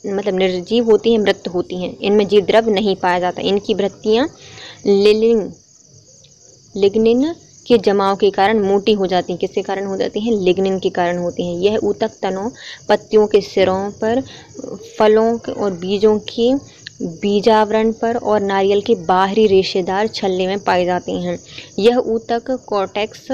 मतलब निर्जीव होती हैं, मृत होती हैं। इनमें जीव द्रव नहीं पाया जाता। इनकी वृत्तियां लिग्निन के जमाव के कारण मोटी हो जाती हैं। किसके कारण हो जाती हैं? लिग्निन के कारण होती हैं। यह ऊतक तनों, पत्तियों के सिरों पर, फलों और बीजों के बीजावरण पर और नारियल के बाहरी रेशेदार छल्ले में पाई जाती हैं। यह ऊतक कॉर्टेक्स,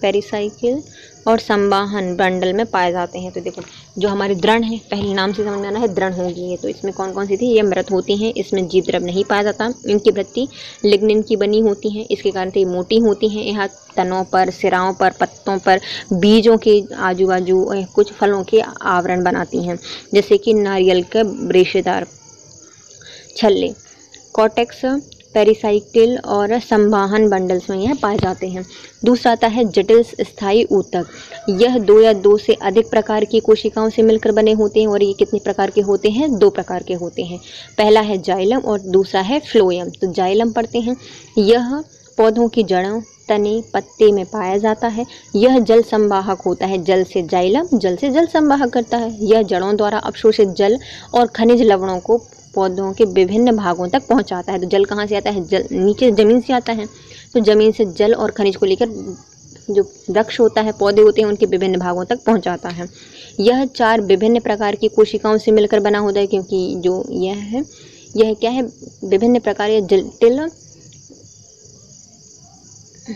पेरिसाइकिल और संवाहन बंडल में पाए जाते हैं। तो देखो जो हमारी दृढ़ है, पहले नाम से समझ में आना है दृढ़ होगी ये। तो इसमें कौन कौन सी थी? ये मृत होती हैं, इसमें जीव द्रव नहीं पाया जाता, इनकी वृत्ति लिग्निन की बनी होती हैं, इसके कारण से मोटी होती हैं। यहाँ तनों पर, सिराओं पर, पत्तों पर, बीजों के आजू बाजू कुछ फलों के आवरण बनाती हैं, जैसे कि नारियल के रेशेदार छल्ले। कॉर्टेक्स, पेरिसाइकिल और संवाहन बंडल्स में यह पाए जाते हैं। दूसरा आता है जटिल स्थायी ऊतक। यह 2 या 2 से अधिक प्रकार की कोशिकाओं से मिलकर बने होते हैं और ये कितने प्रकार के होते हैं? 2 प्रकार के होते हैं। पहला है जाइलम और दूसरा है फ्लोएम। तो जाइलम पढ़ते हैं। यह पौधों की जड़ों, तने, पत्ते में पाया जाता है। यह जल संवाहक होता है। जल से जाइलम, जल से जल संवाहक करता है। यह जड़ों द्वारा अवशोषित जल और खनिज लवणों को पौधों के विभिन्न भागों तक पहुंचाता है। तो जल कहाँ से आता है? जल नीचे जमीन से आता है। तो जमीन से जल और खनिज को लेकर जो वृक्ष होता है, पौधे होते हैं, उनके विभिन्न भागों तक पहुंचाता है। यह 4 विभिन्न प्रकार की कोशिकाओं से मिलकर बना होता है, क्योंकि जो यह क्या है? विभिन्न प्रकार या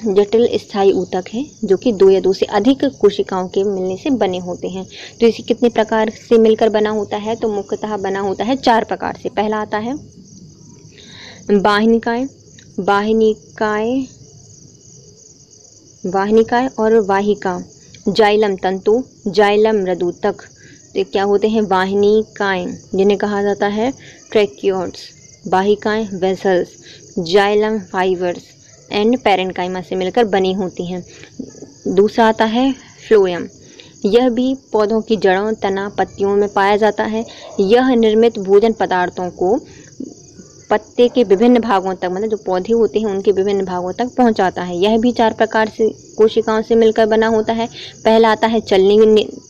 जटिल स्थायी ऊतक है, जो कि 2 या 2 से अधिक कोशिकाओं के मिलने से बने होते हैं। तो इसे कितने प्रकार से मिलकर बना होता है? तो मुख्यतः बना होता है 4 प्रकार से। पहला आता है वाहिनिकाएं और वाहिका, जाइलम तंतु, जाइलम मृदूतक। तो क्या होते हैं? वाहिनिकाएं, जिन्हें कहा जाता है ट्रैकियोट्स, वाहिकाएं vessels, xylem fibres and parenchyma से मिलकर बनी होती हैं। दूसरा आता है फ्लोएम। यह भी पौधों की जड़ों, तना, पत्तियों में पाया जाता है। यह निर्मित भोजन पदार्थों को पत्ते के विभिन्न भागों तक, मतलब जो पौधे होते हैं उनके विभिन्न भागों तक पहुंचाता है। यह भी 4 प्रकार से कोशिकाओं से मिलकर बना होता है। पहला आता है चलनी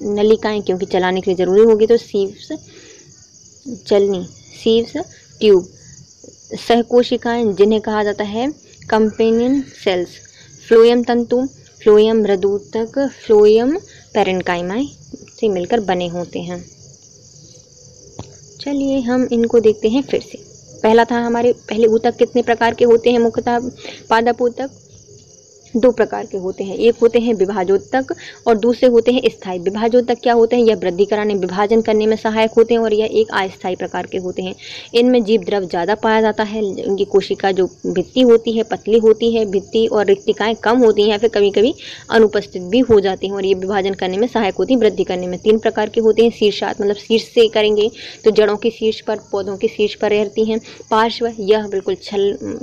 नलिकाएं, क्योंकि चलाने के लिए जरूरी होगी, तो सीव्स ट्यूब। सहकोशिकाएं, जिन्हें कहा जाता है कंपेनियन सेल्स। फ्लोएम तंतु, फ्लोएम मृदूतक, फ्लोएम पैरेन्काइमा से मिलकर बने होते हैं। चलिए हम इनको देखते हैं फिर से। पहला था हमारे पहले ऊतक कितने प्रकार के होते हैं? मुख्यतः पादप ऊतक 2 प्रकार के होते हैं। एक होते हैं विभाजोत्तक और दूसरे होते हैं स्थायी। विभाजोत्तक क्या होते हैं? यह वृद्धि कराने, विभाजन करने में सहायक होते हैं और यह एक अस्थायी प्रकार के होते हैं। इनमें जीव द्रव ज़्यादा पाया जाता है। इनकी कोशिका जो भित्ति होती है पतली होती है, भित्ति और रिक्तिकाएँ कम होती हैं या फिर कभी कभी अनुपस्थित भी हो जाती हैं और ये विभाजन करने में सहायक होती है, वृद्धि करने में। 3 प्रकार के होते हैं। शीर्षात, मतलब शीर्ष से करेंगे तो जड़ों के शीर्ष पर, पौधों के शीर्ष पर रहती हैं। पार्श्व, यह बिल्कुल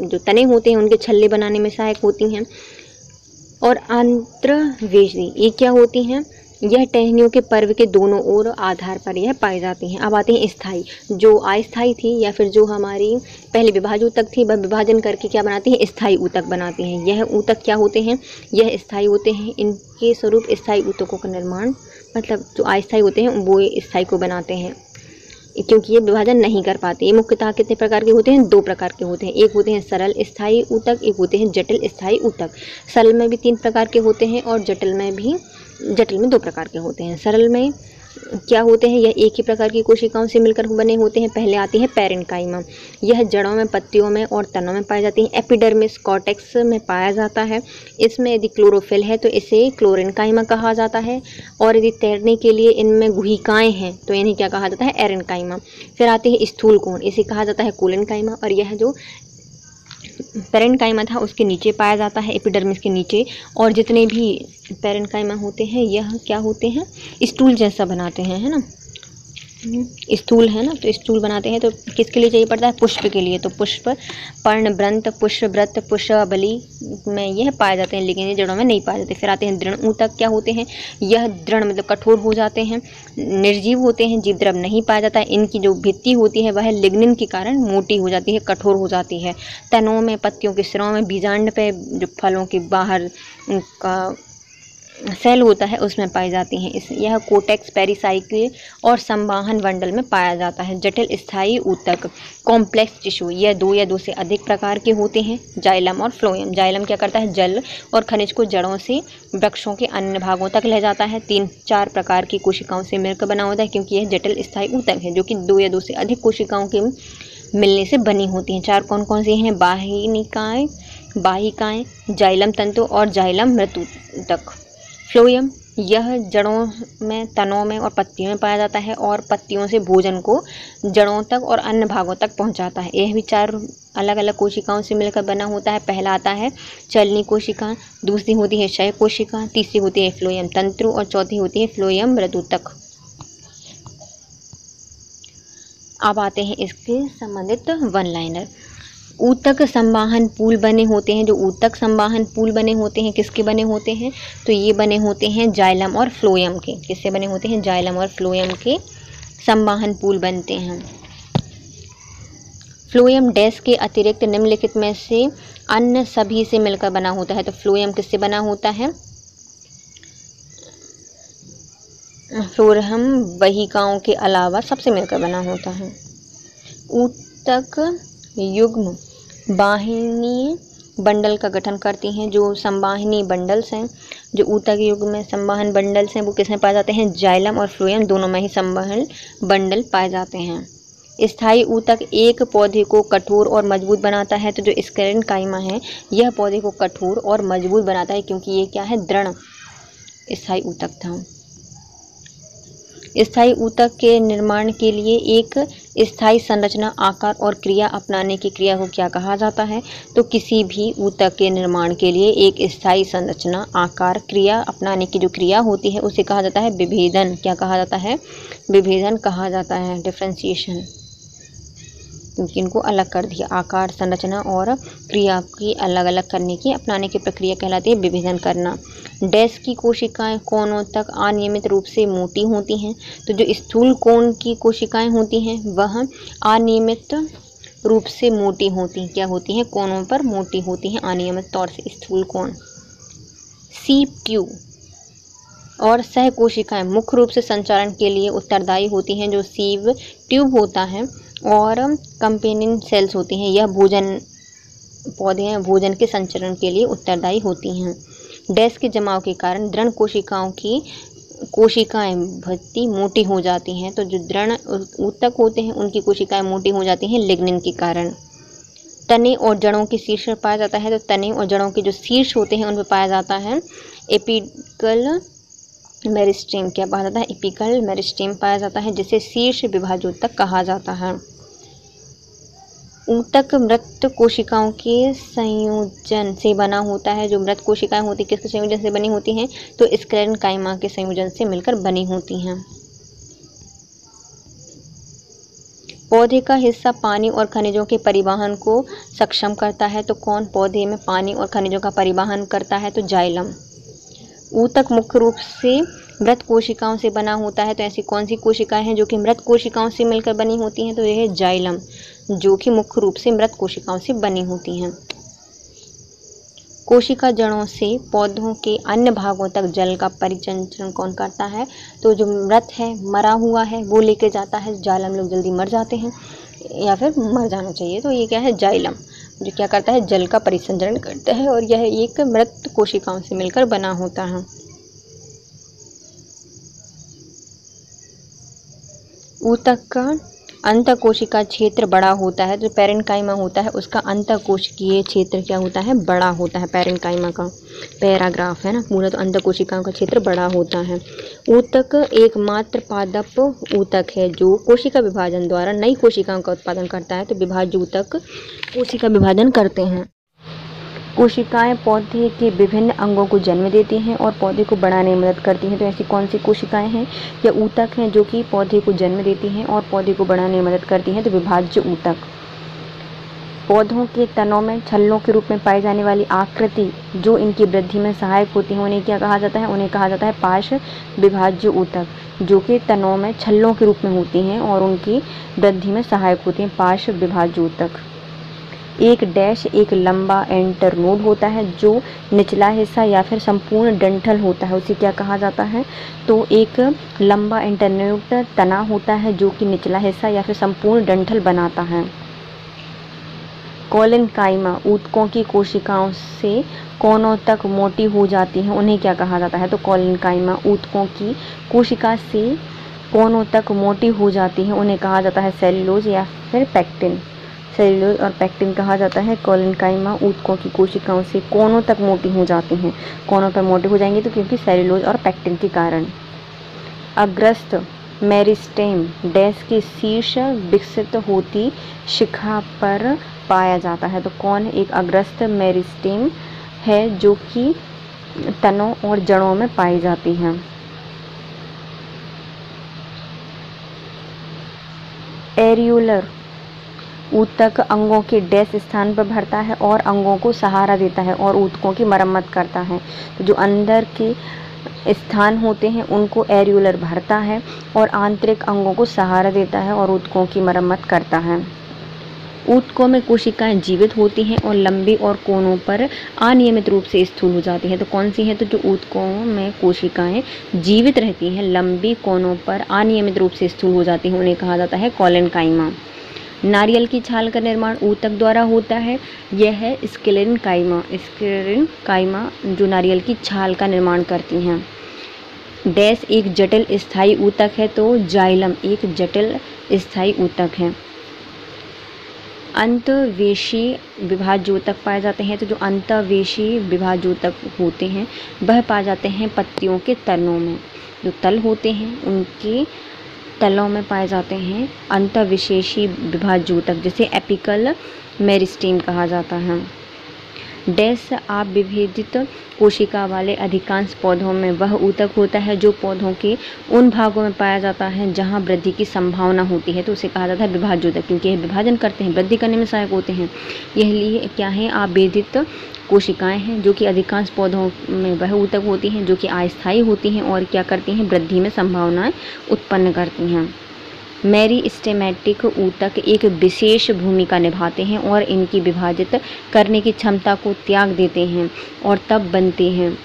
जो तने होते हैं उनके छल्ले बनाने में सहायक होती हैं। और आंत्रवेशी, ये क्या होती हैं? यह टहनियों के पर्व के दोनों ओर आधार पर यह पाई जाती हैं। अब आते हैं स्थायी। जो अस्थायी थी या फिर जो हमारी पहले विभाज्य ऊतक थी, वह विभाजन करके क्या बनाती हैं, स्थायी ऊतक बनाती हैं। यह ऊतक क्या होते हैं, यह स्थायी होते हैं। इनके स्वरूप स्थायी ऊतकों का निर्माण, मतलब जो अस्थायी होते हैं वो स्थायी को बनाते हैं, क्योंकि ये विभाजन नहीं कर पाते। ये मुख्यतः कितने प्रकार के होते हैं, 2 प्रकार के होते हैं। एक होते हैं सरल स्थायी ऊतक, एक होते हैं जटिल स्थायी ऊतक। सरल में भी 3 प्रकार के होते हैं और जटिल में 2 प्रकार के होते हैं। सरल में क्या होते हैं, यह एक ही प्रकार की कोशिकाओं से मिलकर बने होते हैं। पहले आती है पैरेन्काइमा। यह जड़ों में, पत्तियों में और तनों में पाई जाती है। एपिडर्मिस कॉर्टेक्स में पाया जाता है। इसमें यदि क्लोरोफिल है तो इसे क्लोरेन्काइमा कहा जाता है, और यदि तैरने के लिए इनमें गुहिकाएं हैं तो इन्हें क्या कहा जाता है, एरेन्काइमा। फिर आते हैं स्थूल कोण, इसे कहा जाता है कोलेन्काइमा। और यह जो पैरेन्काइमा था उसके नीचे पाया जाता है, एपिडर्मिस के नीचे। और जितने भी पैरेन्काइमा होते हैं यह क्या होते हैं, स्टूल जैसा बनाते हैं, है ना, स्थूल है ना, तो स्टूल बनाते हैं। तो किसके लिए चाहिए पड़ता है, पुष्प के लिए। तो पुष्प, पर्णव्रंत, पुष्पव्रत, पुष्पबली में यह पाए जाते हैं, लेकिन ये जड़ों में नहीं पाए जाते। फिर आते हैं दृढ़ ऊतक। क्या होते हैं, यह दृढ़ मतलब कठोर हो जाते हैं, निर्जीव होते हैं, जीवद्रव नहीं पाया जाता है। इनकी जो भित्ति होती है वह लिग्निन के कारण मोटी हो जाती है, कठोर हो जाती है। तनों में, पत्तियों के सिरों में, बीजांड पे जो फलों के बाहर का सेल होता है उसमें पाई जाती हैं। यह कोटेक्स, पेरिसाइकिल और संवाहन मंडल में पाया जाता है। जटिल स्थायी ऊतक, कॉम्प्लेक्स टिश्यू, यह 2 या 2 से अधिक प्रकार के होते हैं। जाइलम और फ्लोएम। जाइलम क्या करता है, जल और खनिज को जड़ों से वृक्षों के अन्य भागों तक ले जाता है। 3-4 प्रकार की कोशिकाओं से मिलकर बना होता है, क्योंकि यह जटिल स्थायी ऊतक है जो कि 2 या 2 से अधिक कोशिकाओं के मिलने से बनी होती हैं। 4 कौन कौन सी हैं, बाह्यनिकाएं, बाहिकाएं, जाइलम तंतु और जाइलम मृतूतक। फ्लोएम, यह जड़ों में, तनों में और पत्तियों में पाया जाता है और पत्तियों से भोजन को जड़ों तक और अन्य भागों तक पहुंचाता है। यह भी 4 अलग अलग कोशिकाओं से मिलकर बना होता है। पहला आता है चलनी कोशिका, दूसरी होती है क्षय कोशिका, तीसरी होती है फ्लोएम तंतु और चौथी होती है फ्लोएम मृदूतक। अब आते हैं इसके संबंधित वन लाइनर। ऊतक संवाहन पूल बने होते हैं। जो ऊतक संवाहन पूल बने होते हैं किसके बने होते हैं, तो ये बने होते हैं जाइलम और फ्लोएम के। किससे बने होते हैं, जाइलम और फ्लोएम के संवाहन पूल बनते हैं। फ्लोएम डैश के अतिरिक्त निम्नलिखित में से अन्य सभी से मिलकर बना होता है। तो फ्लोएम किससे बना होता है, फ्लोएम वहिकाओं के अलावा सबसे मिलकर बना होता है। ऊतक युग्म बाहिनी बंडल का गठन करती हैं। जो संवाहनी बंडल्स हैं, जो ऊतक युग्म में संवाहन बंडल्स हैं, वो किसमें पाए जाते हैं, जाइलम और फ्लोएम दोनों में ही संवाहन बंडल पाए जाते हैं। स्थायी ऊतक एक पौधे को कठोर और मजबूत बनाता है। तो जो स्क्लेरेन्काइमा है यह पौधे को कठोर और मजबूत बनाता है, क्योंकि ये क्या है, दृढ़ स्थायी ऊतक था। स्थायी ऊतक के निर्माण के लिए एक स्थायी संरचना, आकार और क्रिया अपनाने की क्रिया को क्या कहा जाता है, तो किसी भी ऊतक के निर्माण के लिए एक स्थायी संरचना, आकार, क्रिया अपनाने की जो क्रिया होती है उसे कहा जाता है विभेदन। क्या कहा जाता है, विभेदन कहा जाता है, डिफरेंशिएशन, क्योंकि इनको अलग कर दिया। आकार, संरचना और क्रिया की अलग अलग करने की, अपनाने की प्रक्रिया कहलाती है विभेदन करना। डैश की कोशिकाएं कोनों तक अनियमित रूप से मोटी होती हैं। तो जो स्थूल कोण की कोशिकाएं होती हैं वह अनियमित रूप से मोटी होती हैं। क्या होती हैं, कोनों पर मोटी होती हैं अनियमित तौर से, स्थूल कोण। सीप ट्यूब और सह कोशिकाएं मुख्य रूप से संचारण के लिए उत्तरदायी होती हैं। जो सीव ट्यूब होता है और कंपेनियन सेल्स होती हैं, यह भोजन पौधे हैं, भोजन के संचरण के लिए उत्तरदायी होती हैं। डैश के जमाव के कारण दृढ़ कोशिकाओं की कोशिकाएं भित्ति मोटी हो जाती हैं। तो जो दृढ़ ऊतक होते हैं उनकी कोशिकाएं मोटी हो जाती हैं लिग्निन के कारण। तने और जड़ों के शीर्ष पर पाया जाता है। तो तने और जड़ों के जो शीर्ष होते हैं उन पर पाया जाता है एपिकल मेरिस्टेम। क्या पाया जाता है, एपिकल मेरिस्टेम पाया जाता है, जिसे शीर्ष विभाजोतक कहा जाता है। ऊतक मृत कोशिकाओं के संयोजन से बना होता है। जो मृत कोशिकाएं होती किसके संयोजन से बनी होती हैं, तो स्क्लेरेन्काइमा के संयोजन से मिलकर बनी होती हैं। पौधे का हिस्सा पानी और खनिजों के परिवहन को सक्षम करता है। तो कौन पौधे में पानी और खनिजों का परिवहन करता है, तो जाइलम। ऊतक मुख्य रूप से मृत कोशिकाओं से बना होता है। तो ऐसी कौन सी कोशिकाएं हैं जो कि मृत कोशिकाओं से मिलकर बनी होती हैं? तो यह है जाइलम, जो कि मुख्य रूप से मृत कोशिकाओं से बनी होती हैं। कोशिका जड़ों से पौधों के अन्य भागों तक जल का परिचंचरण कौन करता है? तो जो मृत है, मरा हुआ है, वो लेके जाता है। जाइलम लोग जल्दी मर जाते हैं या फिर मर जाना चाहिए, तो ये क्या है? जाइलम, जो क्या करता है? जल का परिसंचरण करता है, और यह एक मृत कोशिकाओं से मिलकर बना होता है। ऊतक का अंतःकोशिका क्षेत्र बड़ा होता है। जो पैरेन्काइमा होता है उसका अंतःकोशिकीय क्षेत्र क्या होता है? बड़ा होता है। पैरेन्काइमा का पैराग्राफ है ना पूरा, तो अंतःकोशिकाओं का क्षेत्र बड़ा होता है। ऊतक एकमात्र पादप ऊतक है जो कोशिका विभाजन द्वारा नई कोशिकाओं का उत्पादन करता है। तो विभाज्य ऊतक कोशिका विभाजन करते हैं। कोशिकाएं पौधे के विभिन्न अंगों को जन्म देती हैं और पौधे को बढ़ाने में मदद करती हैं। तो ऐसी कौन सी कोशिकाएं हैं या ऊतक हैं जो कि पौधे को जन्म देती हैं और पौधे को बढ़ाने में मदद करती हैं? तो विभाज्य ऊतक। पौधों के तनों में छल्लों के रूप में पाई जाने वाली आकृति जो इनकी वृद्धि में सहायक होती हैं, उन्हें क्या कहा जाता है? उन्हें कहा जाता है पार्श्व विभाज्य ऊतक, जो कि तनों में छल्लों के रूप में होती हैं और उनकी वृद्धि में सहायक होती हैं। पार्श्व विभाज्य ऊतक। एक डैश एक लंबा एंटरनोड होता है जो निचला हिस्सा या फिर संपूर्ण डंठल होता है, उसे क्या कहा जाता है? तो एक लंबा एंटरनोड तना होता है जो कि निचला हिस्सा या फिर संपूर्ण डंठल बनाता है। कोलेनकाइमा ऊतकों की कोशिकाओं से कोनों तक मोटी हो जाती हैं, उन्हें क्या कहा जाता है? तो कोलेनकाइमा ऊतकों की कोशिका से कोनों तक मोटी हो जाती हैं, उन्हें कहा जाता है सेल्यूलोज या फिर पैक्टिन। सेल्यूलोज और पैक्टिन कहा जाता है। कोलेनकाइमा ऊतकों की कोशिकाओं से कोनों तक मोटी हो जाती हैं। कोनों पर मोटी हो जाएंगी तो क्योंकि सेल्यूलोज और पैक्टिन के कारण। अग्रस्त मेरिस्टेम डैश के शीर्ष विकसित होती शिखा पर पाया जाता है। तो कौन एक अग्रस्त मेरिस्टेम है जो कि तनों और जड़ों में पाई जाती हैं? एरियोलर ऊतक अंगों के डैश स्थान पर भरता है और अंगों को सहारा देता है और ऊतकों की मरम्मत करता है। तो जो अंदर के स्थान होते हैं उनको एरियोलर भरता है और आंतरिक अंगों को सहारा देता है और ऊतकों की मरम्मत करता है। ऊतकों में कोशिकाएं जीवित होती हैं और लंबी और कोनों पर अनियमित रूप से स्थूल हो जाती हैं। तो कौन सी है? तो जो ऊतकों में कोशिकाएं जीवित रहती हैं, लंबी कोनों पर अनियमित रूप से स्थूल हो जाती हैं, उन्हें कहा जाता है कोलेनकाइमा। नारियल की छाल का निर्माण ऊतक द्वारा होता है, यह है स्क्लेरेनकाइमा। स्क्लेरेनकाइमा जो नारियल की छाल का निर्माण करती हैं। डैश एक जटिल स्थायी ऊतक है, तो जाइलम एक जटिल स्थायी ऊतक है। अंतःवेशी विभाज्य ऊतक पाए जाते हैं। तो जो अंतःवेशी विभाज्य ऊतक होते हैं वह पाए जाते हैं पत्तियों के तलों में। जो तल होते हैं उनके तलों में पाए जाते हैं अंतःविशेषी विभाज्य ऊतक, जिसे एपिकल मेरिस्टेम कहा जाता है। डैश आप विभेदित कोशिका वाले अधिकांश पौधों में वह ऊतक होता है जो पौधों के उन भागों में पाया जाता है जहां वृद्धि की संभावना होती है, तो उसे कहा जाता है विभाज्य ऊतक, क्योंकि यह विभाजन करते हैं, वृद्धि करने में सहायक होते हैं। यह लिए क्या है? आवेदित कोशिकाएं हैं जो कि अधिकांश पौधों में वह ऊतक होती हैं जो कि अस्थायी होती हैं और क्या करती हैं? वृद्धि में संभावनाएं उत्पन्न करती हैं। मेरिस्टेमेटिक ऊतक एक विशेष भूमिका निभाते हैं और इनकी विभाजित करने की क्षमता को त्याग देते हैं और तब बनते हैं।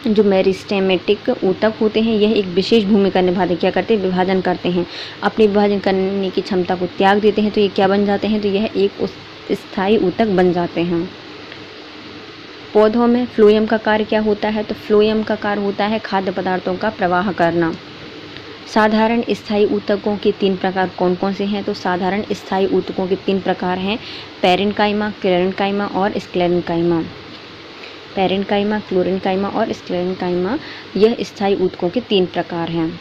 जो मेरिस्टेमेटिक ऊतक होते हैं यह एक विशेष भूमिका निभाते हैं, क्या करते हैं? विभाजन करते हैं, अपनी विभाजन करने की क्षमता को त्याग देते हैं, तो ये क्या बन जाते हैं? तो यह एक स्थायी ऊतक बन जाते हैं। पौधों में फ्लोएम का कार्य क्या होता है? तो फ्लोएम का कार्य होता है खाद्य पदार्थों का प्रवाह करना। साधारण स्थायी ऊतकों के 3 प्रकार कौन कौन से हैं? तो साधारण स्थायी ऊतकों के 3 प्रकार हैं, पैरेन्काइमा, क्लेरेन्काइमा और स्क्लेरेन्काइमा। पैरेन्काइमा, क्लोरेन्काइमा और स्क्लेरेन्काइमा यह स्थायी ऊतकों के 3 प्रकार हैं।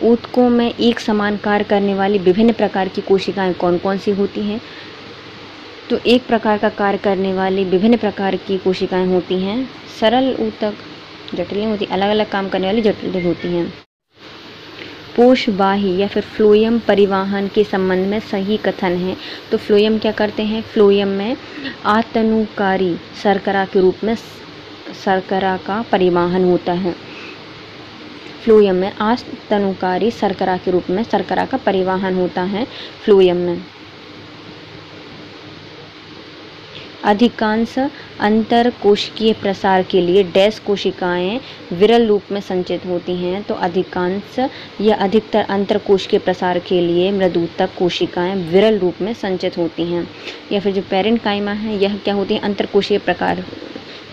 ऊतकों में एक समान कार्य करने वाली विभिन्न प्रकार की कोशिकाएं कौन कौन सी होती हैं? तो एक प्रकार का कार्य करने वाली विभिन्न प्रकार की कोशिकाएं होती हैं सरल ऊतक, जटिल नहीं होती, अलग अलग काम करने वाली जटिल होती हैं। पोषवाही या फिर फ्लोएम परिवहन के संबंध में सही कथन है। तो फ्लोएम क्या करते हैं? फ्लोएम में आतनुकारी शर्करा के रूप में शर्करा का परिवहन होता है। फ्लोएम में आस्तनुकारी शर्करा के रूप में शर्करा का परिवहन होता है फ्लोएम में। अधिकांश अंतरकोशिकीय प्रसार के लिए डैश कोशिकाएं विरल रूप में संचित होती हैं। तो अधिकांश या अधिकतर अंतरकोशिकीय प्रसार के लिए मृदुतक कोशिकाएं विरल रूप में संचित होती हैं। या फिर जो पैरेन्काइमा है यह क्या होती है, अंतरकोशिकीय प्रकार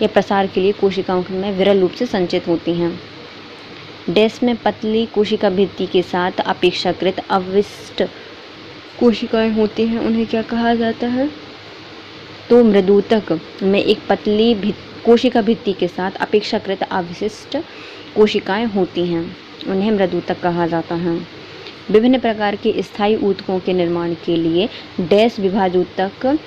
या प्रसार के लिए कोशिकाओं में विरल रूप से संचित होती हैं। डैश में पतली कोशिका भित्ति के साथ अपेक्षाकृत अविशिष्ट कोशिकाएं होती हैं, उन्हें क्या कहा जाता है? तो मृदुतक में एक पतली कोशिका भित्ति के साथ अपेक्षाकृत अविशिष्ट कोशिकाएं होती हैं, उन्हें मृदुतक कहा जाता है। विभिन्न प्रकार के स्थायी ऊतकों के निर्माण के लिए डैश विभाजोतक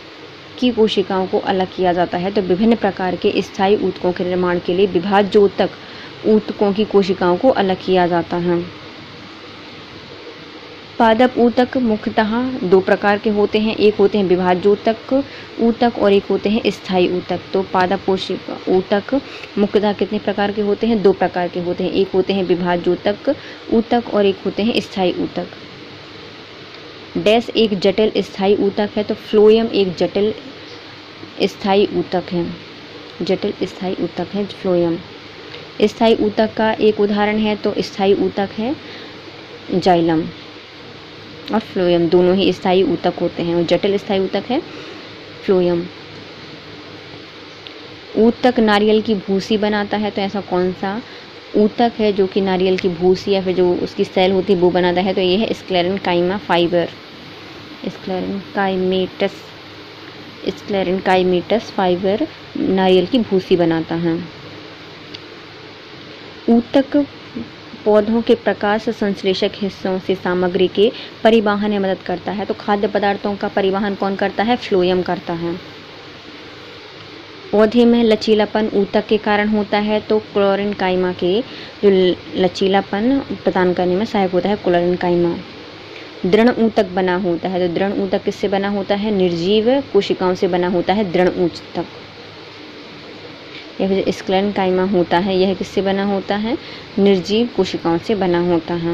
की कोशिकाओं को अलग किया जाता है। तो विभिन्न प्रकार के स्थायी ऊतकों के निर्माण के लिए विभाजोतक ऊतकों की कोशिकाओं को अलग किया जाता है। पादप ऊतक मुख्यतः दो प्रकार के होते हैं, एक होते हैं विभाजोतक ऊतक और एक होते हैं स्थायी ऊतक। तो पादप कोशिका ऊतक मुख्यतः कितने प्रकार के होते हैं? दो प्रकार के होते हैं, एक होते हैं विभाजोतक ऊतक और एक होते हैं स्थायी ऊतक। डैश एक जटिल स्थायी ऊतक है, तो फ्लोएम एक जटिल स्थायी ऊतक है। जटिल स्थायी ऊतक है फ्लोएम। स्थायी ऊतक का एक उदाहरण है तो स्थायी ऊतक है जाइलम और फ्लोएम, दोनों ही स्थायी ऊतक होते हैं और जटिल स्थायी ऊतक है फ्लोएम। ऊतक नारियल की भूसी बनाता है, तो ऐसा कौन सा ऊतक है जो कि नारियल की भूसी या फिर जो उसकी सेल होती है वो बनाता है? तो ये है स्क्लेरेन्काइमा फाइबर, स्क्लेरेन्काइमेटस फाइबर नारियल की भूसी बनाता है। ऊतक पौधों के प्रकाश संश्लेषक हिस्सों से सामग्री के परिवहन में मदद करता है। तो खाद्य पदार्थों का परिवहन कौन करता है? फ्लोएम करता है। पौधे में लचीलापन ऊतक के कारण होता है, तो क्लोरेन्काइमा के जो लचीलापन प्रदान करने में सहायक होता है क्लोरेन्काइमा। दृढ़ ऊतक बना होता है, तो दृढ़ ऊतक किससे बना होता है? निर्जीव कोशिकाओं से बना होता है दृढ़ ऊतक। या फिर स्क्लेरेन्काइमा होता है, यह किससे बना होता है? निर्जीव कोशिकाओं से बना होता है।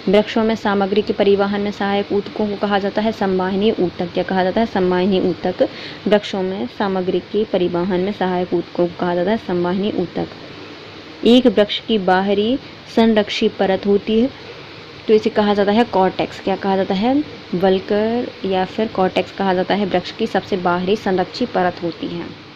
वृक्षों में सामग्री के परिवहन में सहायक ऊतकों को कहा जाता है संवाहनीय ऊतक। क्या कहा जाता है? संवाहनीय ऊतक। वृक्षों में सामग्री के परिवहन में सहायक ऊतकों को कहा जाता है संवाहनीय ऊतक। एक वृक्ष की बाहरी संरक्षी परत होती है, तो इसे कहा जाता है कॉर्टेक्स। क्या कहा जाता है? वल्कर या फिर कॉर्टेक्स कहा जाता है, वृक्ष की सबसे बाहरी संरक्षी परत होती है।